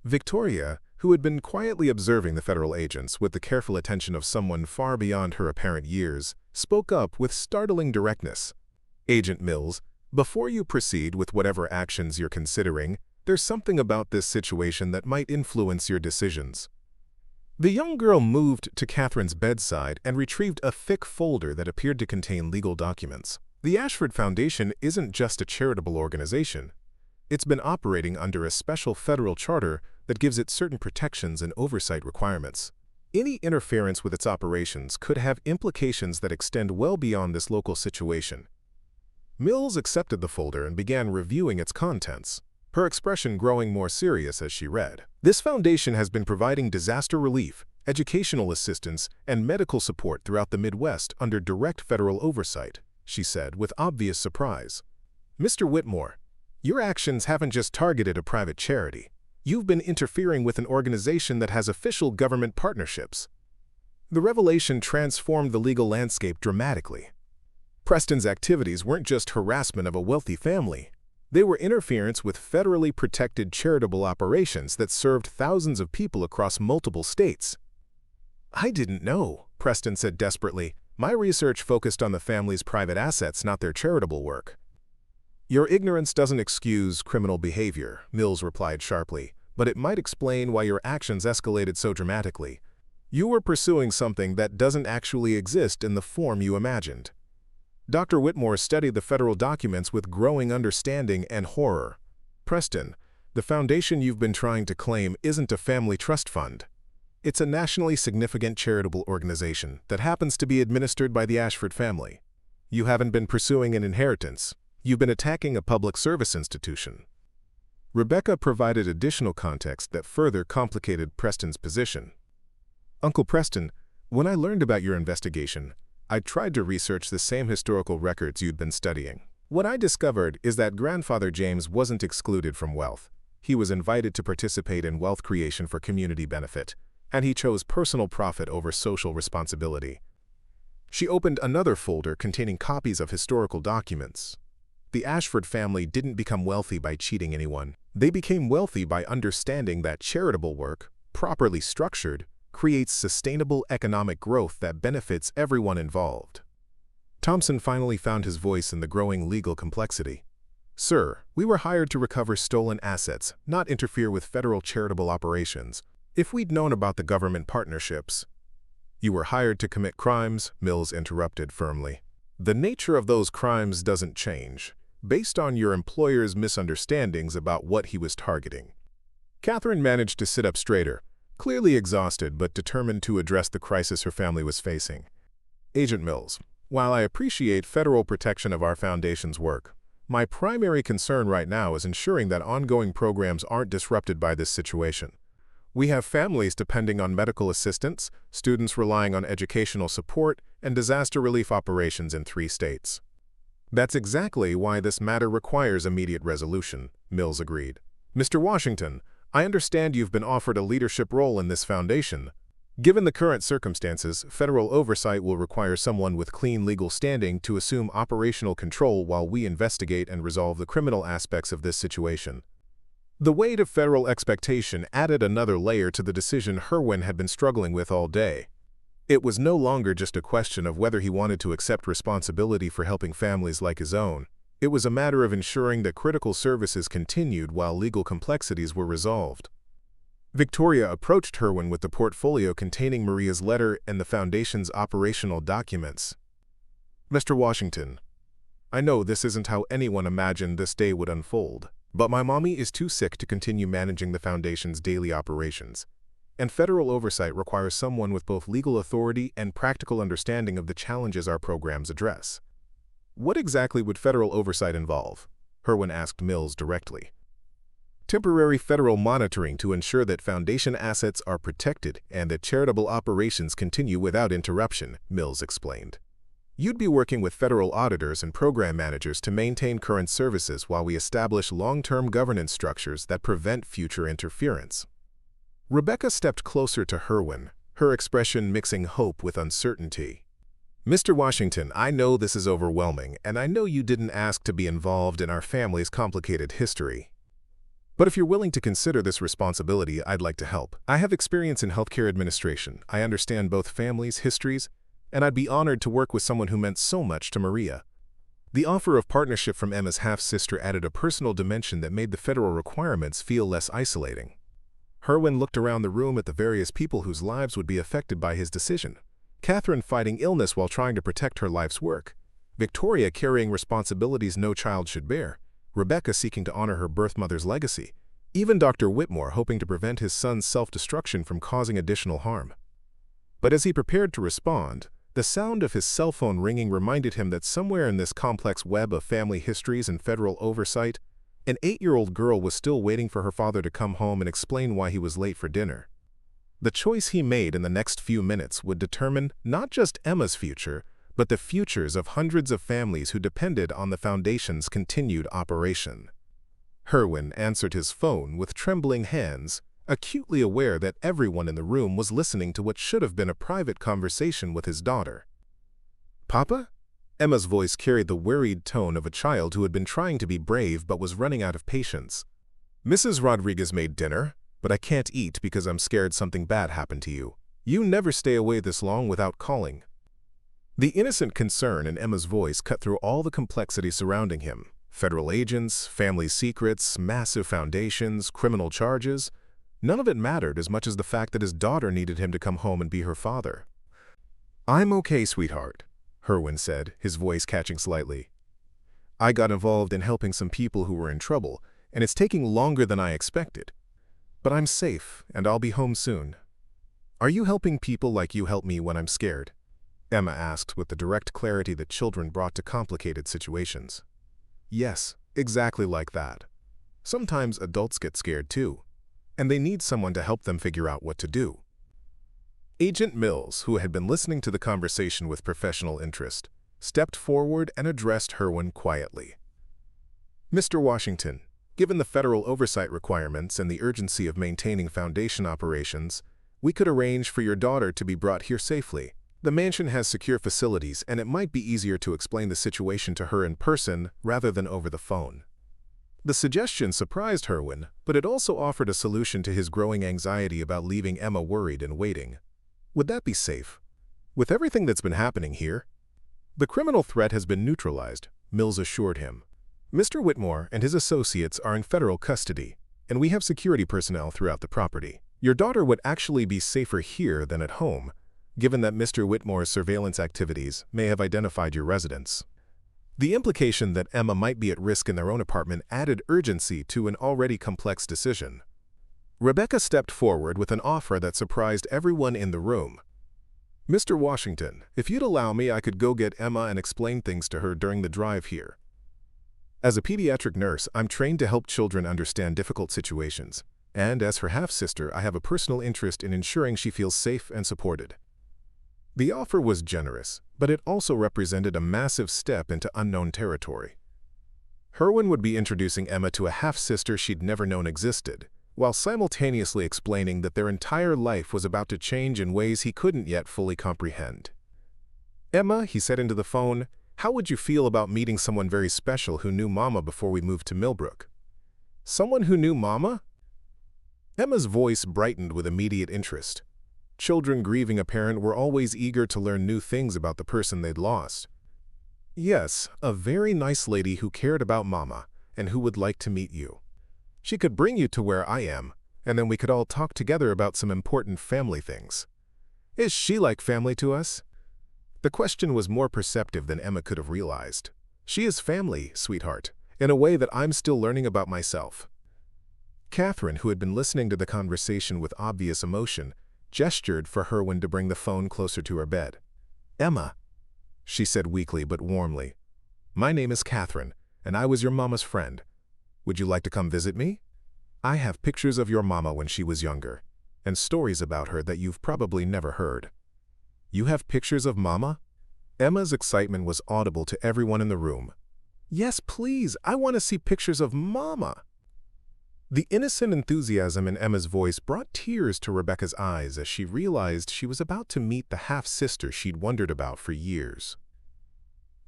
Victoria, who had been quietly observing the federal agents with the careful attention of someone far beyond her apparent years, spoke up with startling directness. Agent Mills, before you proceed with whatever actions you're considering, there's something about this situation that might influence your decisions. The young girl moved to Catherine's bedside and retrieved a thick folder that appeared to contain legal documents. The Ashford Foundation isn't just a charitable organization. It's been operating under a special federal charter that gives it certain protections and oversight requirements. Any interference with its operations could have implications that extend well beyond this local situation. Mills accepted the folder and began reviewing its contents, her expression growing more serious as she read. This foundation has been providing disaster relief, educational assistance, and medical support throughout the Midwest under direct federal oversight, she said with obvious surprise. Mr. Whitmore, your actions haven't just targeted a private charity. You've been interfering with an organization that has official government partnerships. The revelation transformed the legal landscape dramatically. Preston's activities weren't just harassment of a wealthy family. They were interference with federally protected charitable operations that served thousands of people across multiple states. I didn't know, Preston said desperately. My research focused on the family's private assets, not their charitable work. Your ignorance doesn't excuse criminal behavior, Mills replied sharply, but it might explain why your actions escalated so dramatically. You were pursuing something that doesn't actually exist in the form you imagined. Dr. Whitmore studied the federal documents with growing understanding and horror. Preston, the foundation you've been trying to claim isn't a family trust fund. It's a nationally significant charitable organization that happens to be administered by the Ashford family. You haven't been pursuing an inheritance. You've been attacking a public service institution. Rebecca provided additional context that further complicated Preston's position. Uncle Preston, when I learned about your investigation, I tried to research the same historical records you'd been studying. What I discovered is that Grandfather James wasn't excluded from wealth. He was invited to participate in wealth creation for community benefit, and he chose personal profit over social responsibility. She opened another folder containing copies of historical documents. The Ashford family didn't become wealthy by cheating anyone. They became wealthy by understanding that charitable work, properly structured, creates sustainable economic growth that benefits everyone involved. Thompson finally found his voice in the growing legal complexity. Sir, we were hired to recover stolen assets, not interfere with federal charitable operations. If we'd known about the government partnerships— You were hired to commit crimes, Mills interrupted firmly. The nature of those crimes doesn't change, based on your employer's misunderstandings about what he was targeting. Catherine managed to sit up straighter, clearly exhausted but determined to address the crisis her family was facing. Agent Mills, while I appreciate federal protection of our foundation's work, my primary concern right now is ensuring that ongoing programs aren't disrupted by this situation. We have families depending on medical assistance, students relying on educational support, and disaster relief operations in 3 states. That's exactly why this matter requires immediate resolution, Mills agreed. Mr. Washington, I understand you've been offered a leadership role in this foundation. Given the current circumstances, federal oversight will require someone with clean legal standing to assume operational control while we investigate and resolve the criminal aspects of this situation. The weight of federal expectation added another layer to the decision Herwin had been struggling with all day. It was no longer just a question of whether he wanted to accept responsibility for helping families like his own. It was a matter of ensuring that critical services continued while legal complexities were resolved. Victoria approached Herwin with the portfolio containing Maria's letter and the Foundation's operational documents. Mr. Washington, I know this isn't how anyone imagined this day would unfold, but my mommy is too sick to continue managing the Foundation's daily operations, and federal oversight requires someone with both legal authority and practical understanding of the challenges our programs address. What exactly would federal oversight involve? Herwin asked Mills directly. Temporary federal monitoring to ensure that Foundation assets are protected and that charitable operations continue without interruption, Mills explained. You'd be working with federal auditors and program managers to maintain current services while we establish long-term governance structures that prevent future interference. Rebecca stepped closer to Herwin, her expression mixing hope with uncertainty. Mr. Washington, I know this is overwhelming, and I know you didn't ask to be involved in our family's complicated history. But if you're willing to consider this responsibility, I'd like to help. I have experience in healthcare administration. I understand both families' histories, and I'd be honored to work with someone who meant so much to Maria. The offer of partnership from Emma's half-sister added a personal dimension that made the federal requirements feel less isolating. Herwin looked around the room at the various people whose lives would be affected by his decision. Catherine fighting illness while trying to protect her life's work. Victoria carrying responsibilities no child should bear. Rebecca seeking to honor her birth mother's legacy. Even Dr. Whitmore hoping to prevent his son's self-destruction from causing additional harm. But as he prepared to respond, the sound of his cell phone ringing reminded him that somewhere in this complex web of family histories and federal oversight, an 8-year-old girl was still waiting for her father to come home and explain why he was late for dinner. The choice he made in the next few minutes would determine not just Emma's future, but the futures of hundreds of families who depended on the Foundation's continued operation. Herwin answered his phone with trembling hands, acutely aware that everyone in the room was listening to what should have been a private conversation with his daughter. "Papa?" Emma's voice carried the worried tone of a child who had been trying to be brave but was running out of patience. "Mrs. Rodriguez made dinner, but I can't eat because I'm scared something bad happened to you. You never stay away this long without calling." The innocent concern in Emma's voice cut through all the complexity surrounding him. Federal agents, family secrets, massive foundations, criminal charges. None of it mattered as much as the fact that his daughter needed him to come home and be her father. "I'm okay, sweetheart," Herwin said, his voice catching slightly. "I got involved in helping some people who were in trouble, and it's taking longer than I expected. But I'm safe, and I'll be home soon." "Are you helping people like you help me when I'm scared?" Emma asked with the direct clarity that children brought to complicated situations. "Yes, exactly like that. Sometimes adults get scared too, and they need someone to help them figure out what to do." Agent Mills, who had been listening to the conversation with professional interest, stepped forward and addressed Herwin quietly. "Mr. Washington, given the federal oversight requirements and the urgency of maintaining Foundation operations, we could arrange for your daughter to be brought here safely. The mansion has secure facilities, and it might be easier to explain the situation to her in person rather than over the phone." The suggestion surprised Herwin, but it also offered a solution to his growing anxiety about leaving Emma worried and waiting. Would that be safe? With everything that's been happening here? "The criminal threat has been neutralized," Mills assured him. "Mr. Whitmore and his associates are in federal custody, and we have security personnel throughout the property. Your daughter would actually be safer here than at home, given that Mr. Whitmore's surveillance activities may have identified your residence." The implication that Emma might be at risk in their own apartment added urgency to an already complex decision. Rebecca stepped forward with an offer that surprised everyone in the room. "Mr. Washington, if you'd allow me, I could go get Emma and explain things to her during the drive here. As a pediatric nurse, I'm trained to help children understand difficult situations, and as her half-sister, I have a personal interest in ensuring she feels safe and supported." The offer was generous, but it also represented a massive step into unknown territory. Herwin would be introducing Emma to a half-sister she'd never known existed, while simultaneously explaining that their entire life was about to change in ways he couldn't yet fully comprehend. "Emma," he said into the phone, "how would you feel about meeting someone very special who knew Mama before we moved to Millbrook?" "Someone who knew Mama?" Emma's voice brightened with immediate interest. Children grieving a parent were always eager to learn new things about the person they'd lost. "Yes, a very nice lady who cared about Mama and who would like to meet you. She could bring you to where I am, and then we could all talk together about some important family things." "Is she like family to us?" The question was more perceptive than Emma could have realized. She is family, sweetheart, in a way that I'm still learning about myself. Catherine, who had been listening to the conversation with obvious emotion, gestured for Herwin to bring the phone closer to her bed. "Emma," she said weakly but warmly, "my name is Catherine, and I was your mama's friend. Would you like to come visit me? I have pictures of your mama when she was younger, and stories about her that you've probably never heard." "You have pictures of mama?" Emma's excitement was audible to everyone in the room. "Yes, please, I want to see pictures of mama." The innocent enthusiasm in Emma's voice brought tears to Rebecca's eyes as she realized she was about to meet the half-sister she'd wondered about for years.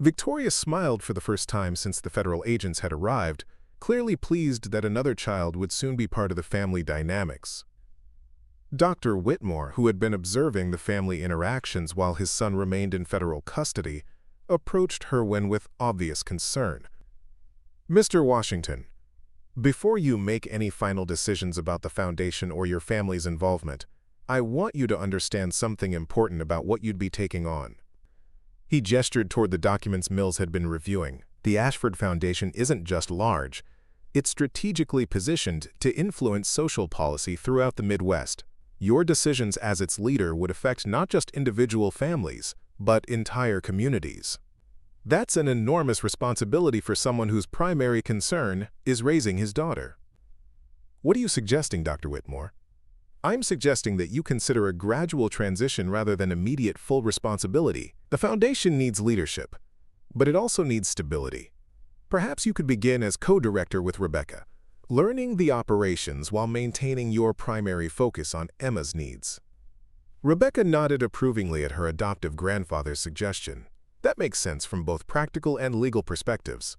Victoria smiled for the first time since the federal agents had arrived, clearly pleased that another child would soon be part of the family dynamics. Dr. Whitmore, who had been observing the family interactions while his son remained in federal custody, approached Herwin with obvious concern. "Mr. Washington, before you make any final decisions about the foundation or your family's involvement, I want you to understand something important about what you'd be taking on." He gestured toward the documents Mills had been reviewing. "The Ashford Foundation isn't just large. It's strategically positioned to influence social policy throughout the Midwest. Your decisions as its leader would affect not just individual families, but entire communities. That's an enormous responsibility for someone whose primary concern is raising his daughter." "What are you suggesting, Dr. Whitmore?" "I'm suggesting that you consider a gradual transition rather than immediate full responsibility. The foundation needs leadership, but it also needs stability. Perhaps you could begin as co-director with Rebecca, learning the operations while maintaining your primary focus on Emma's needs." Rebecca nodded approvingly at her adoptive grandfather's suggestion. That makes sense from both practical and legal perspectives.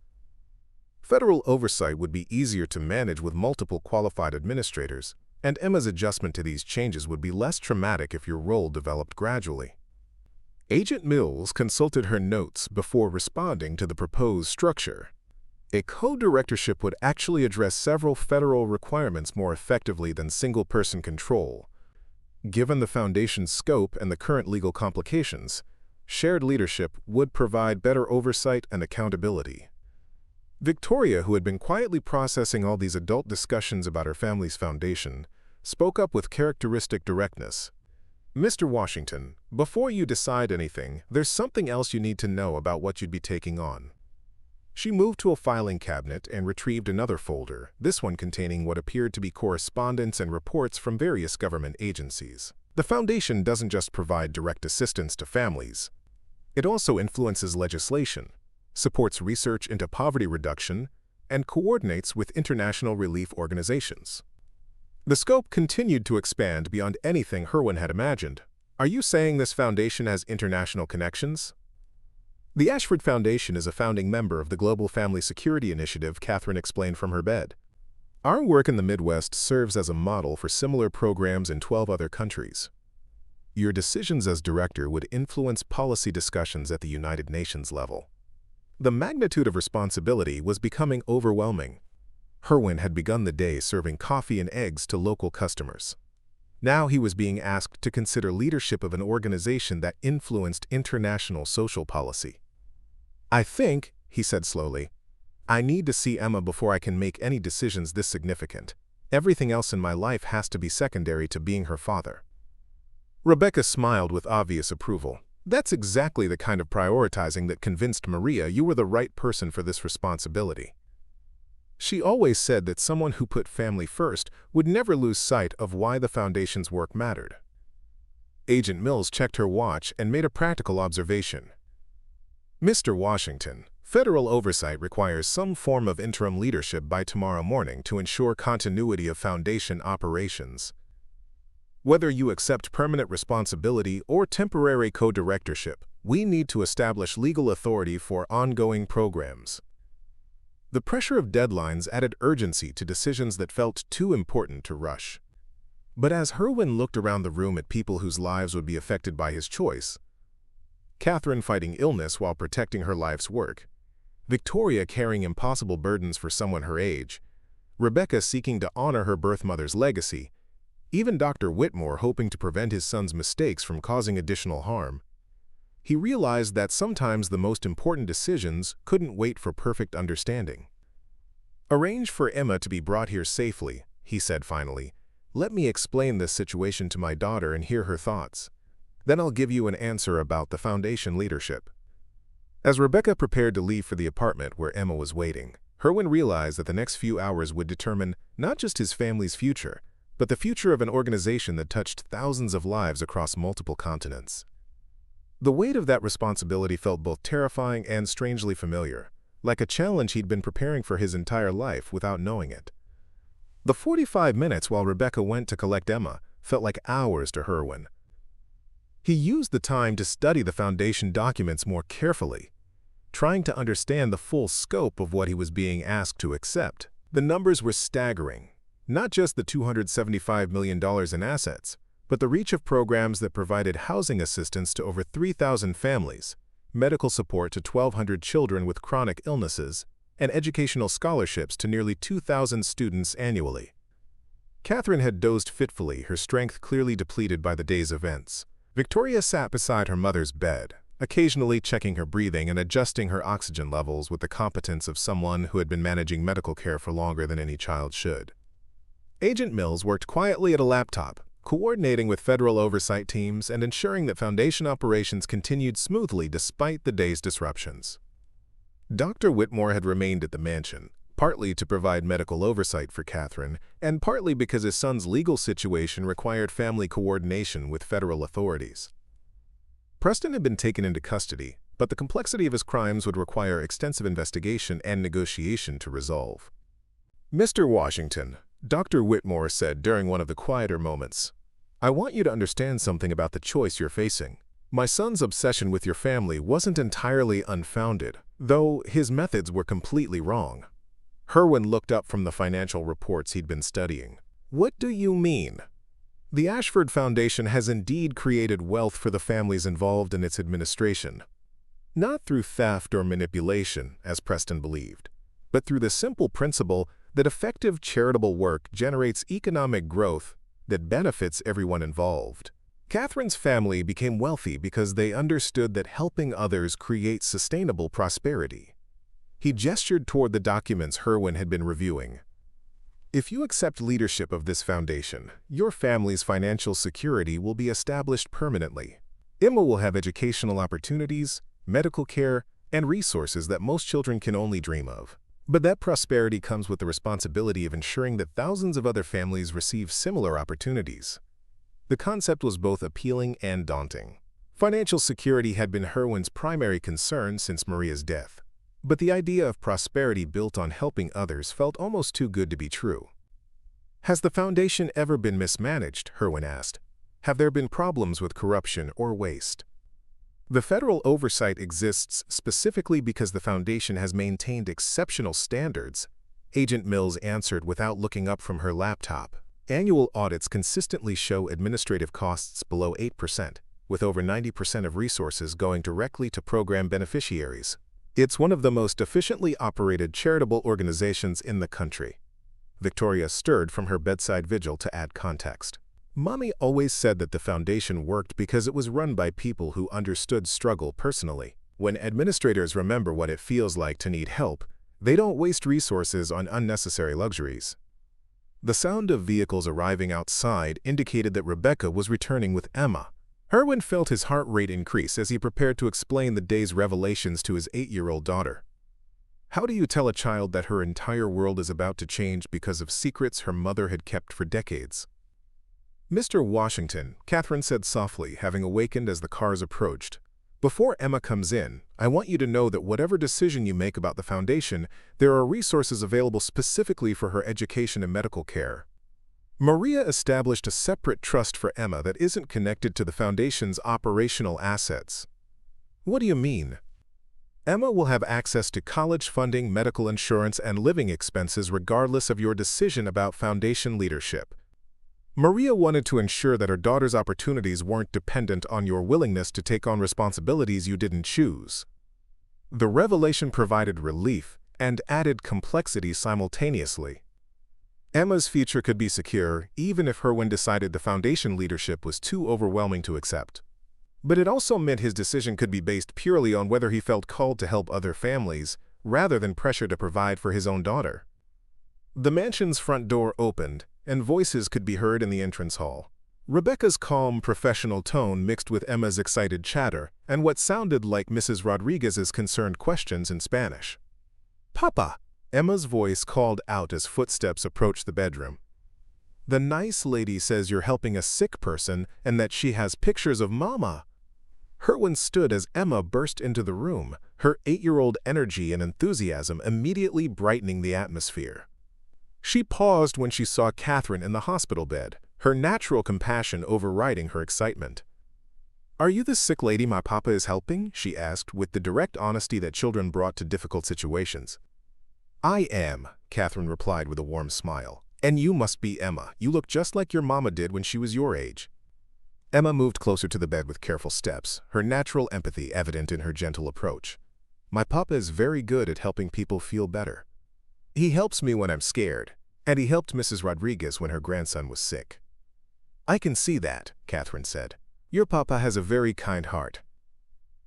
Federal oversight would be easier to manage with multiple qualified administrators, and Emma's adjustment to these changes would be less traumatic if your role developed gradually. Agent Mills consulted her notes before responding to the proposed structure. A co-directorship would actually address several federal requirements more effectively than single-person control. Given the foundation's scope and the current legal complications, shared leadership would provide better oversight and accountability. Victoria, who had been quietly processing all these adult discussions about her family's foundation, spoke up with characteristic directness. "Mr. Washington, before you decide anything, there's something else you need to know about what you'd be taking on." She moved to a filing cabinet and retrieved another folder, this one containing what appeared to be correspondence and reports from various government agencies. The foundation doesn't just provide direct assistance to families. It also influences legislation, supports research into poverty reduction, and coordinates with international relief organizations. The scope continued to expand beyond anything Herwin had imagined. "Are you saying this foundation has international connections?" "The Ashford Foundation is a founding member of the Global Family Security Initiative," Catherine explained from her bed. "Our work in the Midwest serves as a model for similar programs in 12 other countries. Your decisions as director would influence policy discussions at the United Nations level." The magnitude of responsibility was becoming overwhelming. Herwin had begun the day serving coffee and eggs to local customers. Now he was being asked to consider leadership of an organization that influenced international social policy. "I think," he said slowly, "I need to see Emma before I can make any decisions this significant. Everything else in my life has to be secondary to being her father." Rebecca smiled with obvious approval. "That's exactly the kind of prioritizing that convinced Maria you were the right person for this responsibility. She always said that someone who put family first would never lose sight of why the foundation's work mattered." Agent Mills checked her watch and made a practical observation. "Mr. Washington, federal oversight requires some form of interim leadership by tomorrow morning to ensure continuity of foundation operations. Whether you accept permanent responsibility or temporary co-directorship, we need to establish legal authority for ongoing programs." The pressure of deadlines added urgency to decisions that felt too important to rush. But as Herwin looked around the room at people whose lives would be affected by his choice, Catherine fighting illness while protecting her life's work, Victoria carrying impossible burdens for someone her age, Rebecca seeking to honor her birth mother's legacy, even Dr. Whitmore hoping to prevent his son's mistakes from causing additional harm, he realized that sometimes the most important decisions couldn't wait for perfect understanding. "Arrange for Emma to be brought here safely," he said finally. "Let me explain this situation to my daughter and hear her thoughts. Then I'll give you an answer about the foundation leadership." As Rebecca prepared to leave for the apartment where Emma was waiting, Herwin realized that the next few hours would determine not just his family's future, but the future of an organization that touched thousands of lives across multiple continents. The weight of that responsibility felt both terrifying and strangely familiar, like a challenge he'd been preparing for his entire life without knowing it. The 45 minutes while Rebecca went to collect Emma felt like hours to Herwin. He used the time to study the foundation documents more carefully, trying to understand the full scope of what he was being asked to accept. The numbers were staggering, not just the $275 million in assets, but the reach of programs that provided housing assistance to over 3,000 families, medical support to 1,200 children with chronic illnesses, and educational scholarships to nearly 2,000 students annually. Catherine had dozed fitfully, her strength clearly depleted by the day's events. Victoria sat beside her mother's bed, occasionally checking her breathing and adjusting her oxygen levels with the competence of someone who had been managing medical care for longer than any child should. Agent Mills worked quietly at a laptop, coordinating with federal oversight teams and ensuring that foundation operations continued smoothly despite the day's disruptions. Dr. Whitmore had remained at the mansion, partly to provide medical oversight for Catherine, and partly because his son's legal situation required family coordination with federal authorities. Preston had been taken into custody, but the complexity of his crimes would require extensive investigation and negotiation to resolve. "Mr. Washington," Dr. Whitmore said during one of the quieter moments, "I want you to understand something about the choice you're facing. My son's obsession with your family wasn't entirely unfounded, though his methods were completely wrong." Herwin looked up from the financial reports he'd been studying. "What do you mean?" "The Ashford Foundation has indeed created wealth for the families involved in its administration. Not through theft or manipulation, as Preston believed, but through the simple principle that effective charitable work generates economic growth that benefits everyone involved. Catherine's family became wealthy because they understood that helping others creates sustainable prosperity." He gestured toward the documents Herwin had been reviewing. "If you accept leadership of this foundation, your family's financial security will be established permanently. Emma will have educational opportunities, medical care, and resources that most children can only dream of. But that prosperity comes with the responsibility of ensuring that thousands of other families receive similar opportunities." The concept was both appealing and daunting. Financial security had been Herwin's primary concern since Maria's death, but the idea of prosperity built on helping others felt almost too good to be true. "Has the foundation ever been mismanaged?" Herwin asked. "Have there been problems with corruption or waste?" "The federal oversight exists specifically because the foundation has maintained exceptional standards," Agent Mills answered without looking up from her laptop. "Annual audits consistently show administrative costs below 8%, with over 90% of resources going directly to program beneficiaries. It's one of the most efficiently operated charitable organizations in the country." Victoria stirred from her bedside vigil to add context. "Mommy always said that the foundation worked because it was run by people who understood struggle personally. When administrators remember what it feels like to need help, they don't waste resources on unnecessary luxuries." The sound of vehicles arriving outside indicated that Rebecca was returning with Emma. Herwin felt his heart rate increase as he prepared to explain the day's revelations to his 8-year-old daughter. How do you tell a child that her entire world is about to change because of secrets her mother had kept for decades? "Mr. Washington," Catherine said softly, having awakened as the cars approached, "before Emma comes in, I want you to know that whatever decision you make about the foundation, there are resources available specifically for her education and medical care. Maria established a separate trust for Emma that isn't connected to the foundation's operational assets." "What do you mean?" "Emma will have access to college funding, medical insurance, and living expenses regardless of your decision about foundation leadership. Maria wanted to ensure that her daughter's opportunities weren't dependent on your willingness to take on responsibilities you didn't choose." The revelation provided relief and added complexity simultaneously. Emma's future could be secure even if Herwin decided the foundation leadership was too overwhelming to accept. But it also meant his decision could be based purely on whether he felt called to help other families, rather than pressure to provide for his own daughter. The mansion's front door opened, and voices could be heard in the entrance hall. Rebecca's calm, professional tone mixed with Emma's excited chatter and what sounded like Mrs. Rodriguez's concerned questions in Spanish. "Papa!" Emma's voice called out as footsteps approached the bedroom. "The nice lady says you're helping a sick person and that she has pictures of Mama." Herwin stood as Emma burst into the room, her 8-year-old energy and enthusiasm immediately brightening the atmosphere. She paused when she saw Catherine in the hospital bed, her natural compassion overriding her excitement. "Are you the sick lady my papa is helping?" she asked with the direct honesty that children brought to difficult situations. "I am," Catherine replied with a warm smile. "And you must be Emma. You look just like your mama did when she was your age." Emma moved closer to the bed with careful steps, her natural empathy evident in her gentle approach. "My papa is very good at helping people feel better. He helps me when I'm scared, and he helped Mrs. Rodriguez when her grandson was sick." "I can see that," Catherine said. "Your papa has a very kind heart."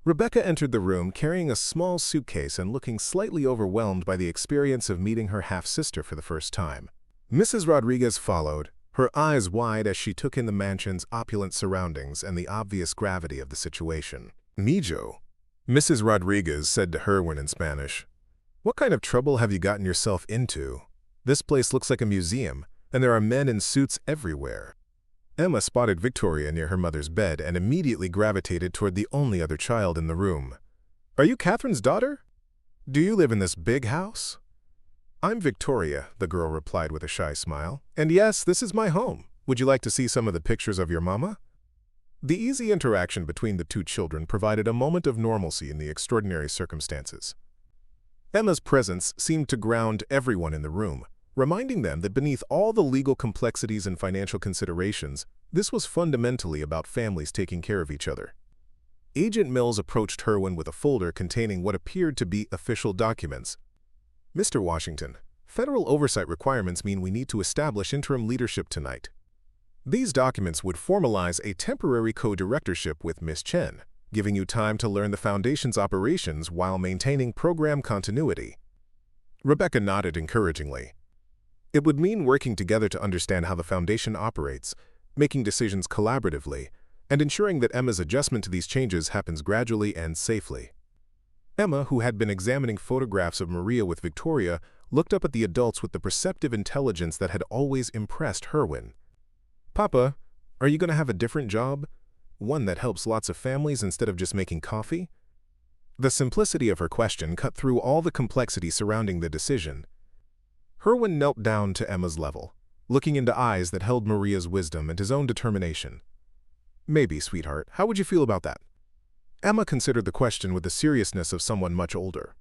Rebecca entered the room carrying a small suitcase and looking slightly overwhelmed by the experience of meeting her half-sister for the first time. Mrs. Rodriguez followed, her eyes wide as she took in the mansion's opulent surroundings and the obvious gravity of the situation. "Mijo," Mrs. Rodriguez said to Herwin in Spanish, "what kind of trouble have you gotten yourself into? This place looks like a museum, and there are men in suits everywhere." Emma spotted Victoria near her mother's bed and immediately gravitated toward the only other child in the room. "Are you Catherine's daughter? Do you live in this big house?" "I'm Victoria," the girl replied with a shy smile. "And yes, this is my home. Would you like to see some of the pictures of your mama?" The easy interaction between the two children provided a moment of normalcy in the extraordinary circumstances. Emma's presence seemed to ground everyone in the room, reminding them that beneath all the legal complexities and financial considerations, this was fundamentally about families taking care of each other. Agent Mills approached Herwin with a folder containing what appeared to be official documents. "Mr. Washington, federal oversight requirements mean we need to establish interim leadership tonight. These documents would formalize a temporary co-directorship with Miss Chen, giving you time to learn the Foundation's operations while maintaining program continuity." Rebecca nodded encouragingly. It would mean working together to understand how the Foundation operates, making decisions collaboratively, and ensuring that Emma's adjustment to these changes happens gradually and safely. Emma, who had been examining photographs of Maria with Victoria, looked up at the adults with the perceptive intelligence that had always impressed Herwin. "Papa, are you going to have a different job? One that helps lots of families instead of just making coffee?" The simplicity of her question cut through all the complexity surrounding the decision. Herwin knelt down to Emma's level, looking into eyes that held Maria's wisdom and his own determination. "Maybe, sweetheart. How would you feel about that?" Emma considered the question with the seriousness of someone much older.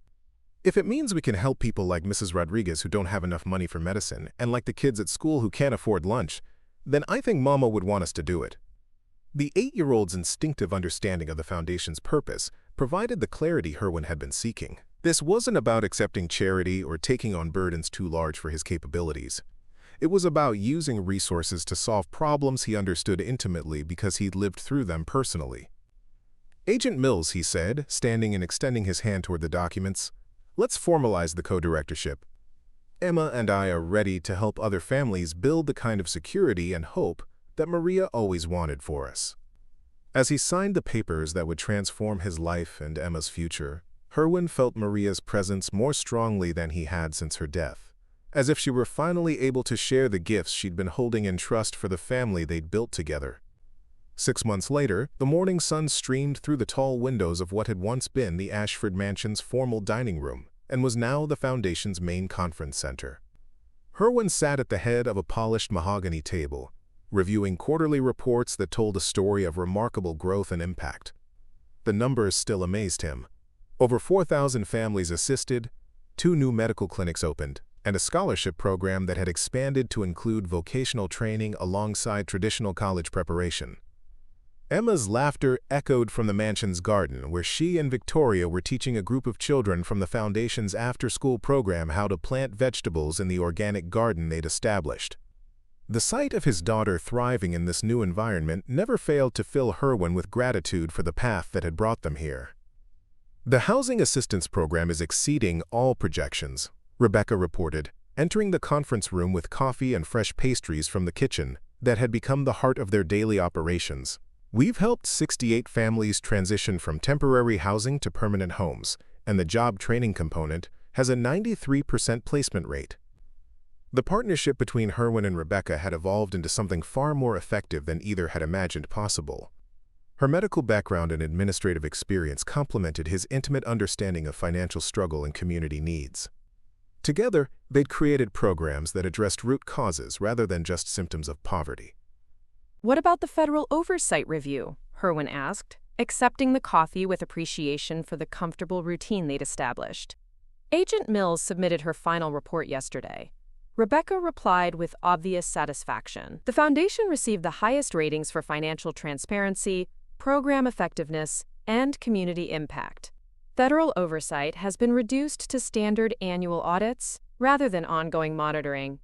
"If it means we can help people like Mrs. Rodriguez who don't have enough money for medicine, and like the kids at school who can't afford lunch, then I think Mama would want us to do it." The 8-year-old's instinctive understanding of the Foundation's purpose provided the clarity Herwin had been seeking. This wasn't about accepting charity or taking on burdens too large for his capabilities. It was about using resources to solve problems he understood intimately because he'd lived through them personally. "Agent Mills," he said, standing and extending his hand toward the documents, "let's formalize the co-directorship. Emma and I are ready to help other families build the kind of security and hope that Maria always wanted for us." As he signed the papers that would transform his life and Emma's future, Herwin felt Maria's presence more strongly than he had since her death, as if she were finally able to share the gifts she'd been holding in trust for the family they'd built together. 6 months later, the morning sun streamed through the tall windows of what had once been the Ashford Mansion's formal dining room and was now the Foundation's main conference center. Herwin sat at the head of a polished mahogany table, reviewing quarterly reports that told a story of remarkable growth and impact. The numbers still amazed him. Over 4,000 families assisted, 2 new medical clinics opened, and a scholarship program that had expanded to include vocational training alongside traditional college preparation. Emma's laughter echoed from the mansion's garden, where she and Victoria were teaching a group of children from the Foundation's after-school program how to plant vegetables in the organic garden they'd established. The sight of his daughter thriving in this new environment never failed to fill Herwin with gratitude for the path that had brought them here. The housing assistance program is exceeding all projections, Rebecca reported, entering the conference room with coffee and fresh pastries from the kitchen that had become the heart of their daily operations. We've helped 68 families transition from temporary housing to permanent homes, and the job training component has a 93% placement rate. The partnership between Herwin and Rebecca had evolved into something far more effective than either had imagined possible. Her medical background and administrative experience complemented his intimate understanding of financial struggle and community needs. Together, they'd created programs that addressed root causes rather than just symptoms of poverty. "What about the federal oversight review?" Herwin asked, accepting the coffee with appreciation for the comfortable routine they'd established. Agent Mills submitted her final report yesterday. Rebecca replied with obvious satisfaction. The foundation received the highest ratings for financial transparency, program effectiveness, and community impact. Federal oversight has been reduced to standard annual audits rather than ongoing monitoring.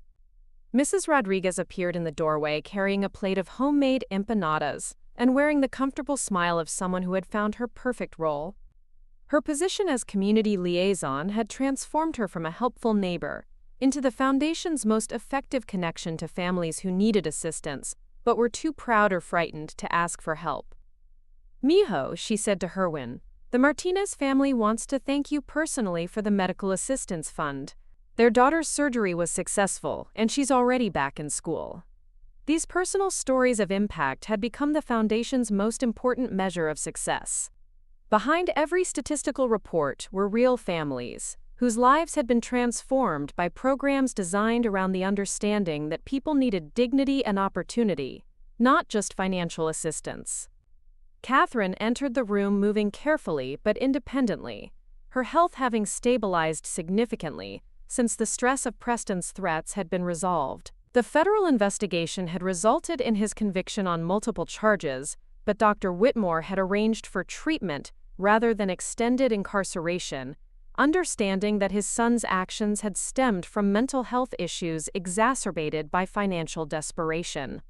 Mrs. Rodriguez appeared in the doorway carrying a plate of homemade empanadas and wearing the comfortable smile of someone who had found her perfect role. Her position as community liaison had transformed her from a helpful neighbor into the foundation's most effective connection to families who needed assistance but were too proud or frightened to ask for help. "Mijo," she said to Herwin, "the Martinez family wants to thank you personally for the medical assistance fund. Their daughter's surgery was successful, and she's already back in school." These personal stories of impact had become the foundation's most important measure of success. Behind every statistical report were real families, whose lives had been transformed by programs designed around the understanding that people needed dignity and opportunity, not just financial assistance. Catherine entered the room moving carefully but independently, her health having stabilized significantly since the stress of Preston's threats had been resolved. The federal investigation had resulted in his conviction on multiple charges, but Dr. Whitmore had arranged for treatment rather than extended incarceration, understanding that his son's actions had stemmed from mental health issues exacerbated by financial desperation.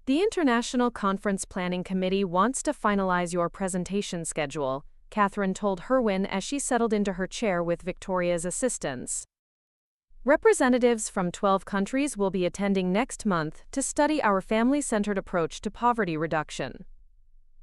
"The International Conference Planning Committee wants to finalize your presentation schedule," Catherine told Herwin as she settled into her chair with Victoria's assistance. "Representatives from 12 countries will be attending next month to study our family-centered approach to poverty reduction."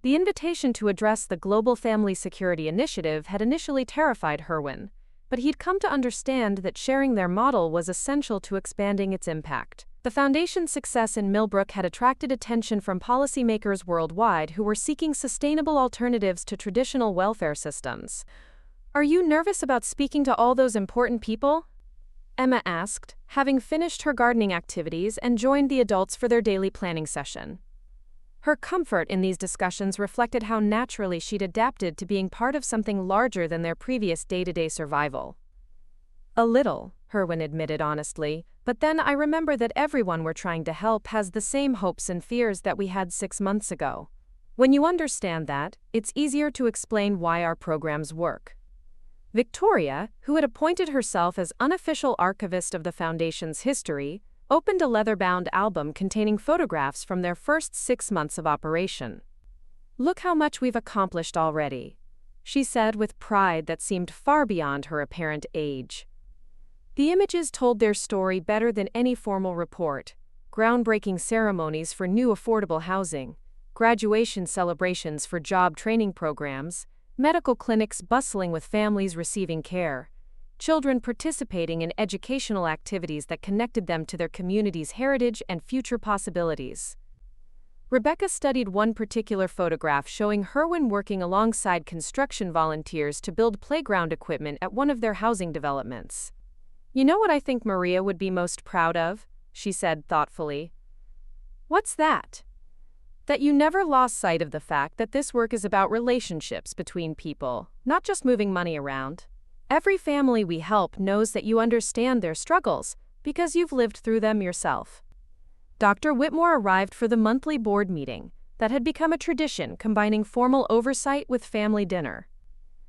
The invitation to address the Global Family Security Initiative had initially terrified Herwin, but he'd come to understand that sharing their model was essential to expanding its impact. The foundation's success in Millbrook had attracted attention from policymakers worldwide who were seeking sustainable alternatives to traditional welfare systems. "Are you nervous about speaking to all those important people?" Emma asked, having finished her gardening activities and joined the adults for their daily planning session. Her comfort in these discussions reflected how naturally she'd adapted to being part of something larger than their previous day-to-day survival. "A little," Herwin admitted honestly, "but then I remember that everyone we're trying to help has the same hopes and fears that we had 6 months ago. When you understand that, it's easier to explain why our programs work." Victoria, who had appointed herself as unofficial archivist of the Foundation's history, opened a leather-bound album containing photographs from their first 6 months of operation. "Look how much we've accomplished already," she said with pride that seemed far beyond her apparent age. The images told their story better than any formal report: groundbreaking ceremonies for new affordable housing, graduation celebrations for job training programs, medical clinics bustling with families receiving care, children participating in educational activities that connected them to their community's heritage and future possibilities. Rebecca studied one particular photograph showing Herwin working alongside construction volunteers to build playground equipment at one of their housing developments. "You know what I think Maria would be most proud of?" she said thoughtfully. "What's that?" "That you never lost sight of the fact that this work is about relationships between people, not just moving money around. Every family we help knows that you understand their struggles because you've lived through them yourself." Dr. Whitmore arrived for the monthly board meeting that had become a tradition combining formal oversight with family dinner.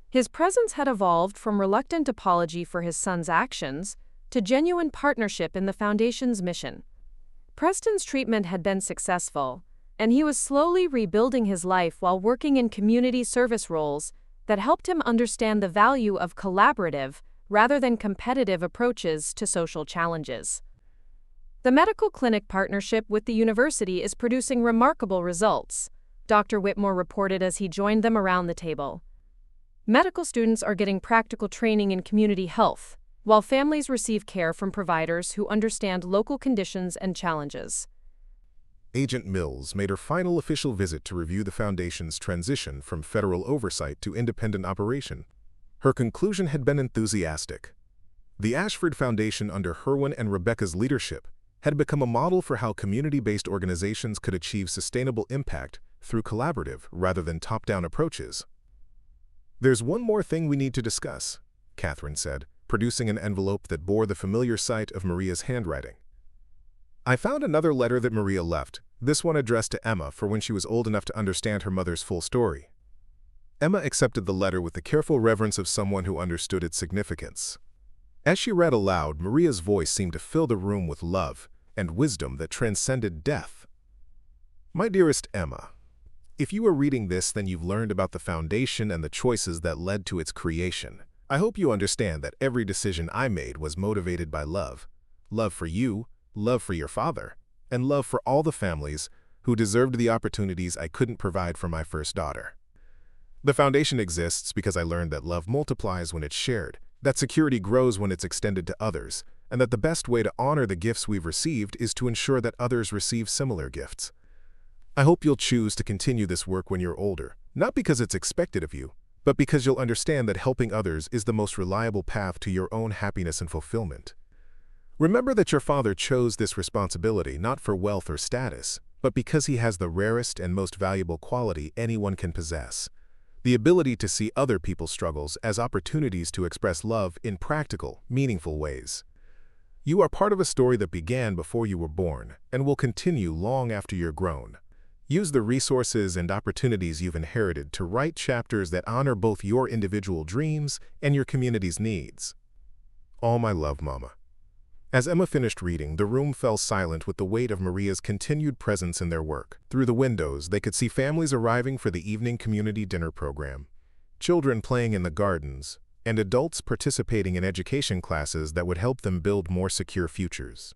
His presence had evolved from reluctant apology for his son's actions to genuine partnership in the Foundation's mission. Preston's treatment had been successful, and he was slowly rebuilding his life while working in community service roles that helped him understand the value of collaborative rather than competitive approaches to social challenges. The medical clinic partnership with the university is producing remarkable results, Dr. Whitmore reported as he joined them around the table. Medical students are getting practical training in community health, while families receive care from providers who understand local conditions and challenges. Agent Mills made her final official visit to review the Foundation's transition from federal oversight to independent operation. Her conclusion had been enthusiastic. The Ashford Foundation under Herwin and Rebecca's leadership had become a model for how community-based organizations could achieve sustainable impact through collaborative rather than top-down approaches. "There's one more thing we need to discuss," Catherine said, producing an envelope that bore the familiar sight of Maria's handwriting. "I found another letter that Maria left, this one addressed to Emma for when she was old enough to understand her mother's full story." Emma accepted the letter with the careful reverence of someone who understood its significance. As she read aloud, Maria's voice seemed to fill the room with love and wisdom that transcended death. "My dearest Emma, if you are reading this, then you've learned about the Foundation and the choices that led to its creation. I hope you understand that every decision I made was motivated by love. Love for you, love for your father, and love for all the families who deserved the opportunities I couldn't provide for my first daughter. The Foundation exists because I learned that love multiplies when it's shared, that security grows when it's extended to others, and that the best way to honor the gifts we've received is to ensure that others receive similar gifts. I hope you'll choose to continue this work when you're older, not because it's expected of you, but because you'll understand that helping others is the most reliable path to your own happiness and fulfillment. Remember that your father chose this responsibility not for wealth or status, but because he has the rarest and most valuable quality anyone can possess: the ability to see other people's struggles as opportunities to express love in practical, meaningful ways. You are part of a story that began before you were born and will continue long after you're grown. Use the resources and opportunities you've inherited to write chapters that honor both your individual dreams and your community's needs. All my love, Mama." As Emma finished reading, the room fell silent with the weight of Maria's continued presence in their work. Through the windows, they could see families arriving for the evening community dinner program, children playing in the gardens, and adults participating in education classes that would help them build more secure futures.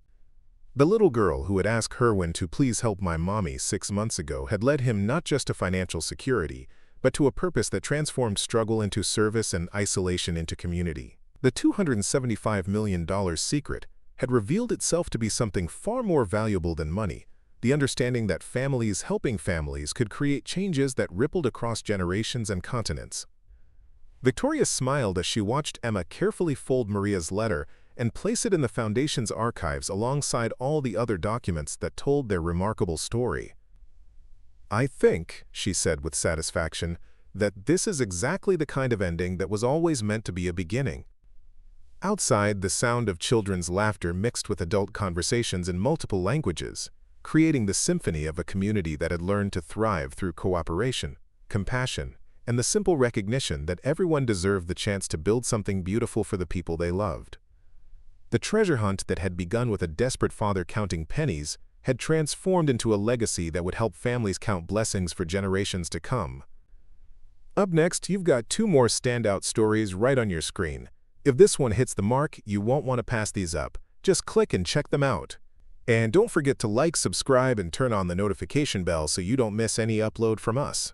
The little girl who had asked Herwin to please help my mommy 6 months ago had led him not just to financial security, but to a purpose that transformed struggle into service and isolation into community. The $275 million secret had revealed itself to be something far more valuable than money: the understanding that families helping families could create changes that rippled across generations and continents. Victoria smiled as she watched Emma carefully fold Maria's letter and place it in the Foundation's archives alongside all the other documents that told their remarkable story. "I think," she said with satisfaction, "that this is exactly the kind of ending that was always meant to be a beginning." Outside, the sound of children's laughter mixed with adult conversations in multiple languages, creating the symphony of a community that had learned to thrive through cooperation, compassion, and the simple recognition that everyone deserved the chance to build something beautiful for the people they loved. The treasure hunt that had begun with a desperate father counting pennies had transformed into a legacy that would help families count blessings for generations to come. Up next, you've got 2 more standout stories right on your screen. If this one hits the mark, you won't want to pass these up. Just click and check them out. And don't forget to like, subscribe, and turn on the notification bell so you don't miss any upload from us.